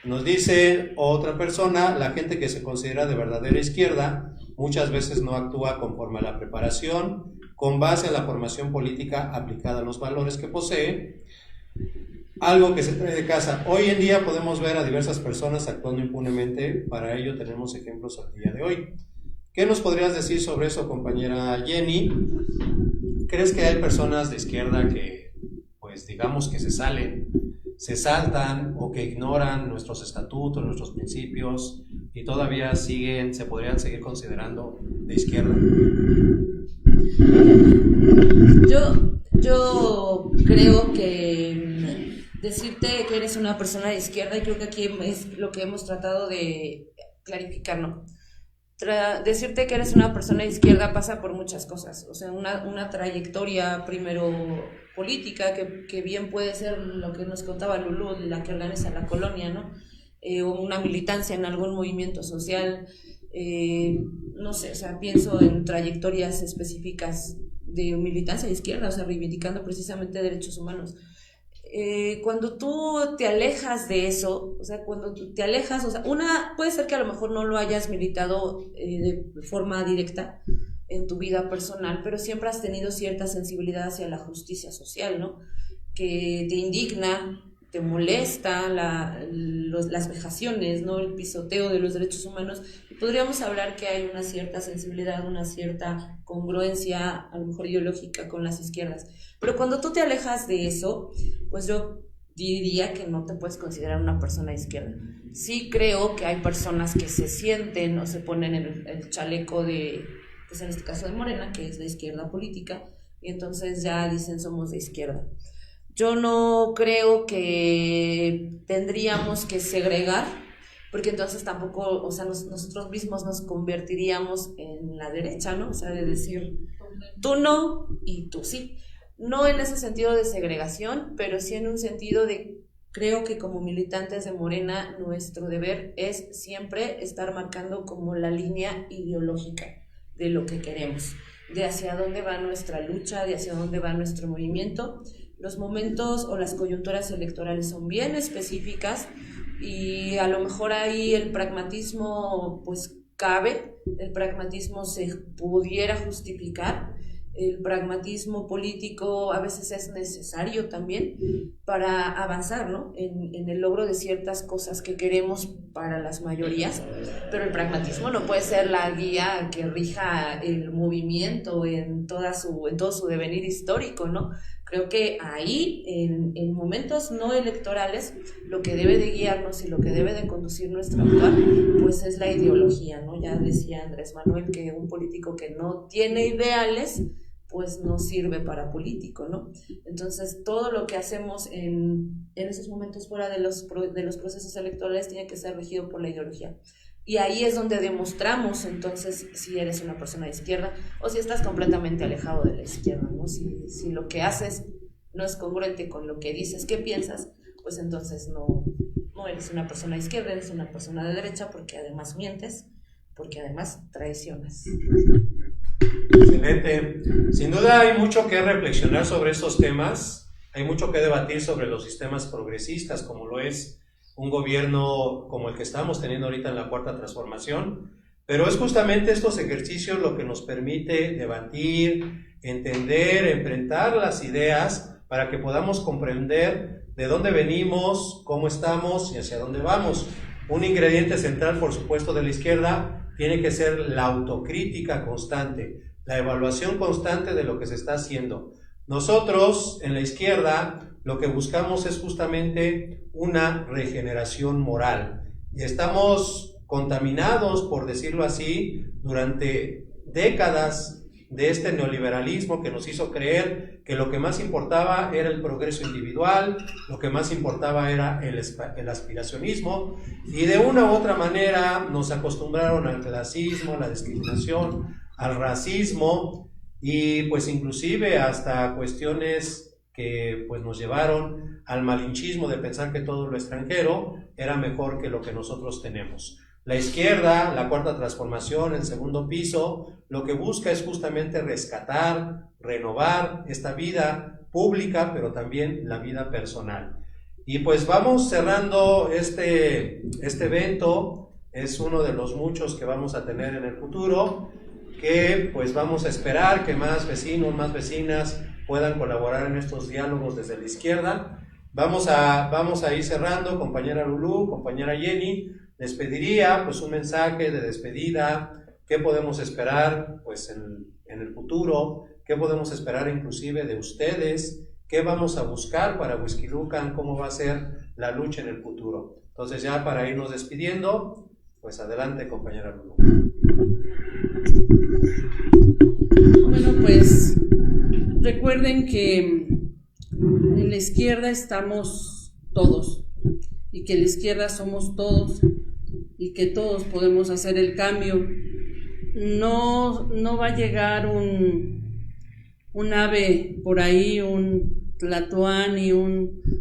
Speaker 1: Nos dice otra persona: la gente que se considera de verdadera izquierda muchas veces no actúa conforme a la preparación, con base a la formación política aplicada a los valores que posee, algo que se trae de casa. Hoy en día podemos ver a diversas personas actuando impunemente, para ello tenemos ejemplos al día de hoy. ¿Qué nos podrías decir sobre eso, compañera Jenny? ¿Crees que hay personas de izquierda que, pues digamos que se saltan o que ignoran nuestros estatutos, nuestros principios y todavía se podrían seguir considerando de izquierda?
Speaker 3: Yo creo que decirte que eres una persona de izquierda, y creo que aquí es lo que hemos tratado de clarificar, ¿no? Decirte que eres una persona de izquierda pasa por muchas cosas, o sea, una trayectoria primero política, que bien puede ser lo que nos contaba Lulú, la que organiza la colonia, ¿no? O una militancia en algún movimiento social, no sé, o sea, pienso en trayectorias específicas de militancia de izquierda, o sea, reivindicando precisamente derechos humanos. Cuando tú te alejas de eso, o sea, cuando tú te alejas, o sea, puede ser que a lo mejor no lo hayas militado de forma directa en tu vida personal, pero siempre has tenido cierta sensibilidad hacia la justicia social, ¿no? Que te indigna, te molesta las vejaciones, ¿no? El pisoteo de los derechos humanos. Y podríamos hablar que hay una cierta sensibilidad, una cierta congruencia, a lo mejor ideológica, con las izquierdas. Pero cuando tú te alejas de eso, pues yo diría que no te puedes considerar una persona de izquierda. Sí creo que hay personas que se sienten o se ponen el chaleco de, pues en este caso de Morena, que es de izquierda política, y entonces ya dicen somos de izquierda. Yo no creo que tendríamos que segregar, porque entonces tampoco, o sea, nosotros mismos nos convertiríamos en la derecha, ¿no? O sea, de decir tú no y tú sí. No en ese sentido de segregación, pero sí en un sentido de, creo que como militantes de Morena, nuestro deber es siempre estar marcando como la línea ideológica de lo que queremos, de hacia dónde va nuestra lucha, de hacia dónde va nuestro movimiento. Los momentos o las coyunturas electorales son bien específicas y a lo mejor ahí el pragmatismo pues cabe, el pragmatismo se pudiera justificar, el pragmatismo político a veces es necesario también para avanzar, ¿no? en el logro de ciertas cosas que queremos para las mayorías, pero el pragmatismo no puede ser la guía que rija el movimiento en todo su devenir histórico, ¿no? Creo que ahí, en momentos no electorales, lo que debe de guiarnos y lo que debe de conducir nuestro actuar, pues es la ideología, ¿no? Ya decía Andrés Manuel que un político que no tiene ideales, pues no sirve para político, ¿no? Entonces, todo lo que hacemos en esos momentos fuera de los procesos electorales tiene que ser regido por la ideología. Y ahí es donde demostramos entonces si eres una persona de izquierda o si estás completamente alejado de la izquierda, ¿no? Si lo que haces no es congruente con lo que dices que piensas, pues entonces no eres una persona de izquierda, eres una persona de derecha, porque además mientes, porque además traicionas.
Speaker 1: Excelente. Sin duda hay mucho que reflexionar sobre estos temas, hay mucho que debatir sobre los sistemas progresistas, como lo es un gobierno como el que estamos teniendo ahorita en la Cuarta Transformación, pero es justamente estos ejercicios lo que nos permite debatir, entender, enfrentar las ideas para que podamos comprender de dónde venimos, cómo estamos y hacia dónde vamos. Un ingrediente central, por supuesto, de la izquierda tiene que ser la autocrítica constante, la evaluación constante de lo que se está haciendo. Nosotros, en la izquierda, lo que buscamos es justamente una regeneración moral. Y estamos contaminados, por decirlo así, durante décadas de este neoliberalismo que nos hizo creer que lo que más importaba era el progreso individual, lo que más importaba era el aspiracionismo, y de una u otra manera nos acostumbraron al clasismo, a la discriminación, al racismo, y pues inclusive hasta cuestiones que pues nos llevaron al malinchismo de pensar que todo lo extranjero era mejor que lo que nosotros tenemos. La izquierda, la Cuarta Transformación, el segundo piso, lo que busca es justamente rescatar, renovar esta vida pública, pero también la vida personal. Y pues vamos cerrando este evento, es uno de los muchos que vamos a tener en el futuro, que pues vamos a esperar que más vecinos, más vecinas puedan colaborar en estos diálogos desde la izquierda. Vamos a ir cerrando, compañera Lulú, compañera Jenny. Les pediría pues un mensaje de despedida, qué podemos esperar pues en el futuro, qué podemos esperar inclusive de ustedes, qué vamos a buscar para Huixquilucan, cómo va a ser la lucha en el futuro. Entonces ya para irnos despidiendo, pues adelante, compañera Lulú.
Speaker 2: Bueno, pues recuerden que en la izquierda estamos todos y que en la izquierda somos todos y que todos podemos hacer el cambio. No va a llegar un ave por ahí, un tlatoani,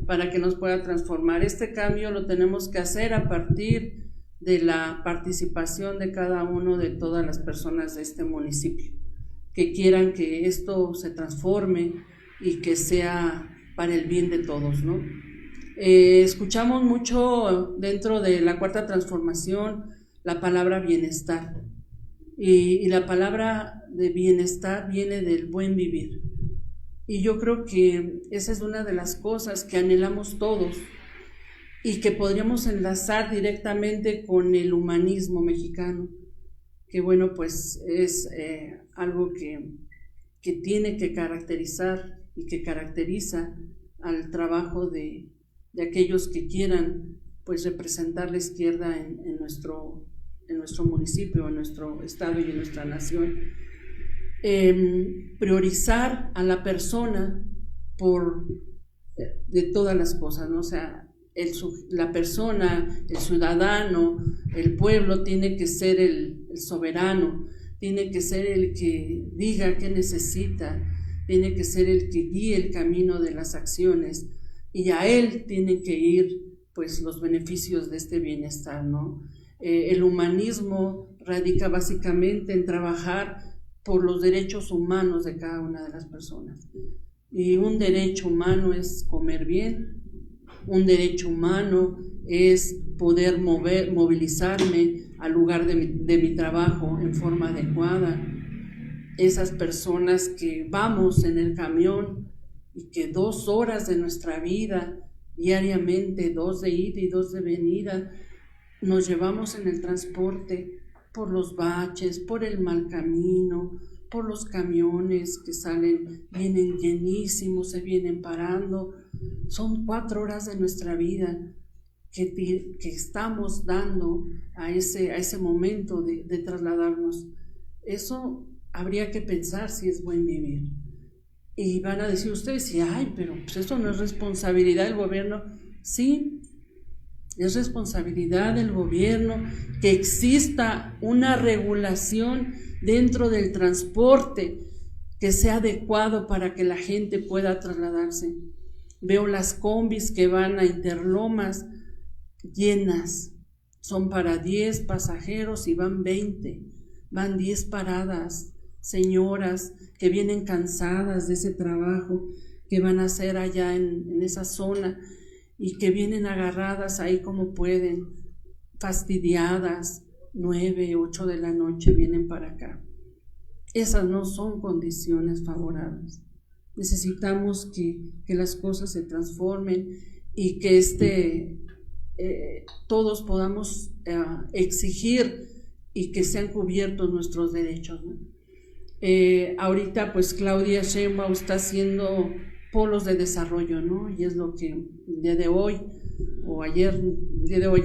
Speaker 2: para que nos pueda transformar. Este cambio lo tenemos que hacer a partir de la participación de cada uno de todas las personas de este municipio, que quieran que esto se transforme y que sea para el bien de todos, ¿no? Escuchamos mucho dentro de la Cuarta Transformación la palabra bienestar, y la palabra de bienestar viene del buen vivir, y yo creo que esa es una de las cosas que anhelamos todos y que podríamos enlazar directamente con el humanismo mexicano, que bueno, pues es algo que tiene que caracterizar y que caracteriza al trabajo de aquellos que quieran pues representar la izquierda en nuestro municipio, en nuestro estado y en nuestra nación. Priorizar a la persona de todas las cosas, ¿no? O sea, la persona, el ciudadano, el pueblo tiene que ser el soberano, tiene que ser el que diga qué necesita, tiene que ser el que guíe el camino de las acciones, y a él tienen que ir pues los beneficios de este bienestar, ¿no? El humanismo radica básicamente en trabajar por los derechos humanos de cada una de las personas, y un derecho humano es comer bien, un derecho humano es poder movilizarme al lugar de mi trabajo en forma adecuada. Esas personas que vamos en el camión y que 2 horas de nuestra vida diariamente, 2 de ida y 2 de venida, nos llevamos en el transporte por los baches, por el mal camino, por los camiones que vienen llenísimos, se vienen parando. Son 4 horas de nuestra vida que estamos dando a ese momento de trasladarnos. Eso habría que pensar si es buen vivir. Y van a decir ustedes, sí, ay, pero pues eso no es responsabilidad del gobierno. Sí,
Speaker 4: Es responsabilidad del gobierno que exista una regulación dentro del transporte que sea adecuado para que la gente pueda trasladarse. Veo las combis que van a Interlomas llenas, son para 10 pasajeros y van 20, van 10 paradas, señoras que vienen cansadas de ese trabajo que van a hacer allá en esa zona y que vienen agarradas ahí como pueden, fastidiadas, 9, 8 de la noche vienen para acá. Esas no son condiciones favorables. Necesitamos que las cosas se transformen y que todos podamos exigir y que sean cubiertos nuestros derechos, ¿no? Ahorita pues Claudia Sheinbaum está haciendo polos de desarrollo, ¿no? Y es lo que el día de hoy o ayer, el día de hoy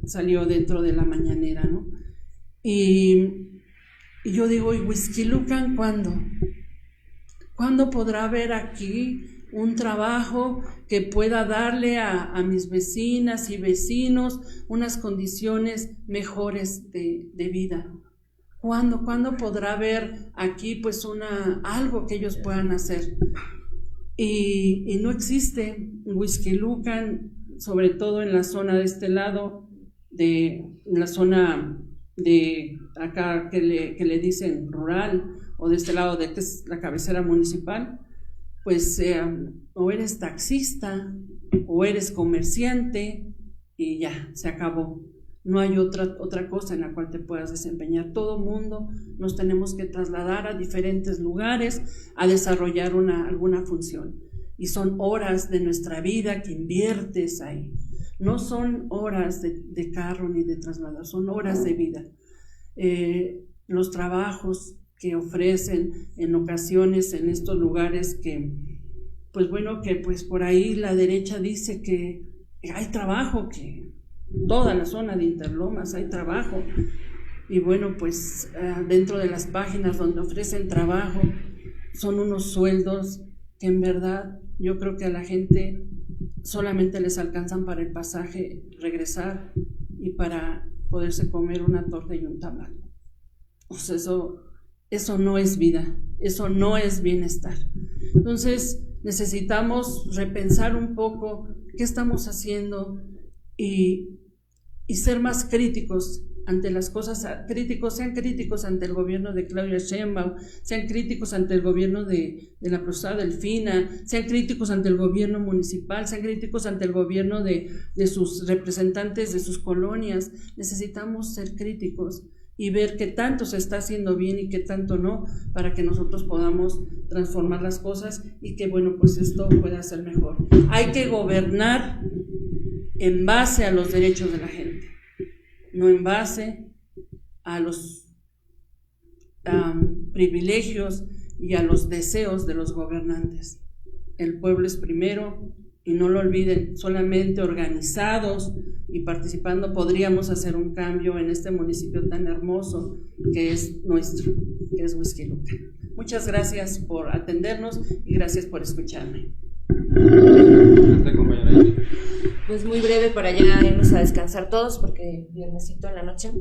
Speaker 4: salió dentro de la mañanera, ¿no? Y yo digo, ¿y Huixquilucan cuándo? ¿Cuándo podrá haber aquí un trabajo que pueda darle a mis vecinas y vecinos unas condiciones mejores de vida? ¿Cuándo podrá haber aquí pues algo que ellos puedan hacer? Y no existe. Huixquilucan, sobre todo en la zona de este lado, en la zona de acá que le dicen rural, o de este lado de que es la cabecera municipal, pues o eres taxista o eres comerciante y ya, se acabó. No hay otra cosa en la cual te puedas desempeñar. Todo mundo nos tenemos que trasladar a diferentes lugares a desarrollar alguna función. Y son horas de nuestra vida que inviertes ahí. No son horas de carro ni de traslado, son horas de vida. Los trabajos que ofrecen en ocasiones en estos lugares que, pues bueno, que pues por ahí la derecha dice que hay trabajo, que toda la zona de Interlomas hay trabajo, y bueno, pues dentro de las páginas donde ofrecen trabajo son unos sueldos que en verdad yo creo que a la gente solamente les alcanzan para el pasaje, regresar y para poderse comer una torta y un tamal. O sea, eso no es vida, eso no es bienestar. Entonces necesitamos repensar un poco qué estamos haciendo y ser más críticos ante las cosas, sean críticos ante el gobierno de Claudia Sheinbaum, sean críticos ante el gobierno de la profesora Delfina, sean críticos ante el gobierno municipal, sean críticos ante el gobierno de sus representantes de sus colonias. Necesitamos ser críticos y ver qué tanto se está haciendo bien y qué tanto no, para que nosotros podamos transformar las cosas y que, bueno, pues esto pueda ser mejor. Hay que gobernar en base a los derechos de la gente, no en base a los privilegios y a los deseos de los gobernantes. El pueblo es primero, y no lo olviden. Solamente organizados y participando podríamos hacer un cambio en este municipio tan hermoso que es nuestro, que es Huixquilucan. Muchas gracias por atendernos y gracias por escucharme.
Speaker 3: Pues muy breve para ya irnos a descansar todos porque viernesito en la noche.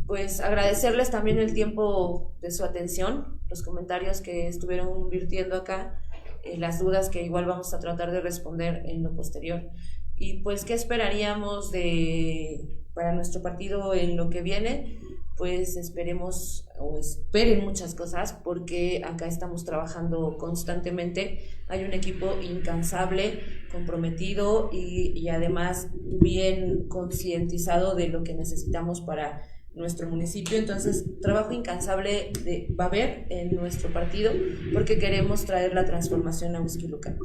Speaker 3: Pues agradecerles también el tiempo de su atención, los comentarios que estuvieron virtiendo acá, las dudas que igual vamos a tratar de responder en lo posterior. Y pues, ¿qué esperaríamos para nuestro partido en lo que viene? Pues esperemos o esperen muchas cosas, porque acá estamos trabajando constantemente. Hay un equipo incansable, comprometido y además bien concientizado de lo que necesitamos para nuestro municipio. Entonces, trabajo incansable va a haber en nuestro partido porque queremos traer la transformación a Huixquilucan.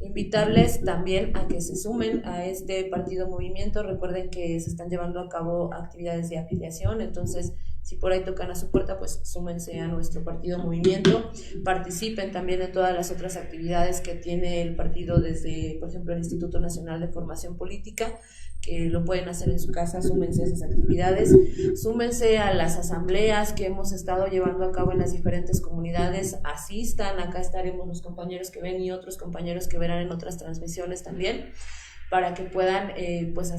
Speaker 3: Invitarles también a que se sumen a este partido movimiento. Recuerden que se están llevando a cabo actividades de afiliación, entonces si por ahí tocan a su puerta, pues súmense a nuestro partido movimiento. Participen también en todas las otras actividades que tiene el partido, desde, por ejemplo, el Instituto Nacional de Formación Política, que lo pueden hacer en su casa. Súmense a esas actividades, súmense a las asambleas que hemos estado llevando a cabo en las diferentes comunidades, asistan, acá estaremos los compañeros que ven y otros compañeros que verán en otras transmisiones también. para que puedan pues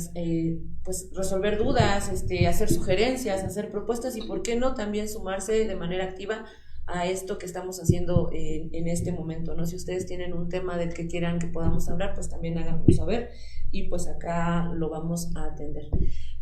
Speaker 3: resolver dudas, hacer sugerencias, hacer propuestas y por qué no también sumarse de manera activa a esto que estamos haciendo en este momento, ¿no? Si ustedes tienen un tema del que quieran que podamos hablar, pues también háganoslo saber y pues acá lo vamos a atender.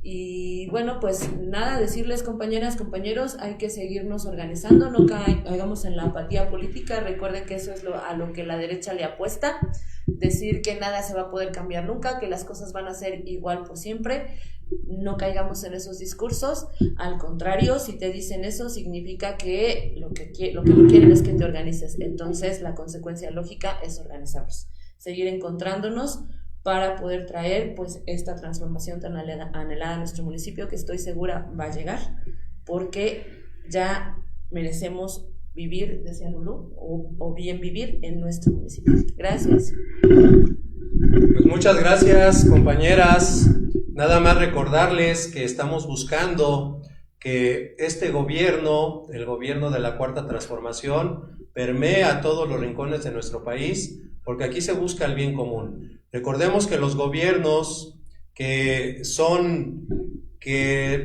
Speaker 3: Y bueno, pues nada, decirles, compañeras, compañeros, hay que seguirnos organizando, no caigamos en la apatía política. Recuerden que eso es a lo que la derecha le apuesta, decir que nada se va a poder cambiar nunca, que las cosas van a ser igual por siempre. No caigamos en esos discursos, al contrario, si te dicen eso significa que lo que no quieren es que te organices. Entonces la consecuencia lógica es organizarnos, seguir encontrándonos para poder traer pues esta transformación tan anhelada a nuestro municipio, que estoy segura va a llegar, porque ya merecemos vivir, decía Lulú, o bien vivir en nuestro municipio. Gracias.
Speaker 1: Pues muchas gracias, compañeras. Nada más recordarles que estamos buscando que este gobierno, el gobierno de la Cuarta Transformación, permee a todos los rincones de nuestro país, porque aquí se busca el bien común. Recordemos que los gobiernos que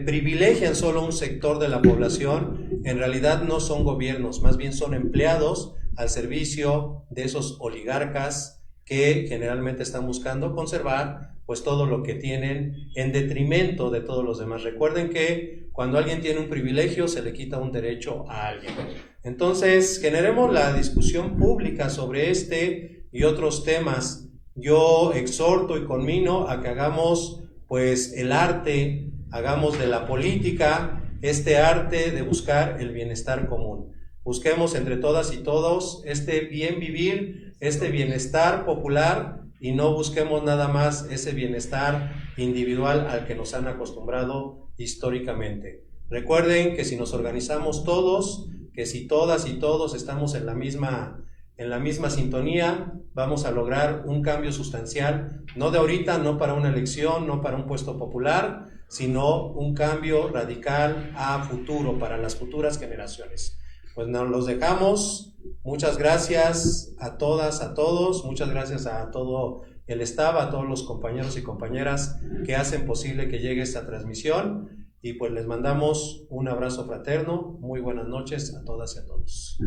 Speaker 1: privilegian solo un sector de la población, en realidad no son gobiernos, más bien son empleados al servicio de esos oligarcas que generalmente están buscando conservar pues todo lo que tienen en detrimento de todos los demás. Recuerden que cuando alguien tiene un privilegio se le quita un derecho a alguien. Entonces, generemos la discusión pública sobre este y otros temas. Yo exhorto y conmino a que hagamos pues el arte, hagamos de la política este arte de buscar el bienestar común. Busquemos entre todas y todos este bien vivir, este bienestar popular, y no busquemos nada más ese bienestar individual al que nos han acostumbrado históricamente. Recuerden que si nos organizamos todos, que si todas y todos estamos en la misma sintonía, vamos a lograr un cambio sustancial, no de ahorita, no para una elección, no para un puesto popular, sino un cambio radical a futuro, para las futuras generaciones. Pues nos los dejamos. Muchas gracias a todas, a todos, muchas gracias a todo el staff, a todos los compañeros y compañeras que hacen posible que llegue esta transmisión, y pues les mandamos un abrazo fraterno. Muy buenas noches a todas y a todos.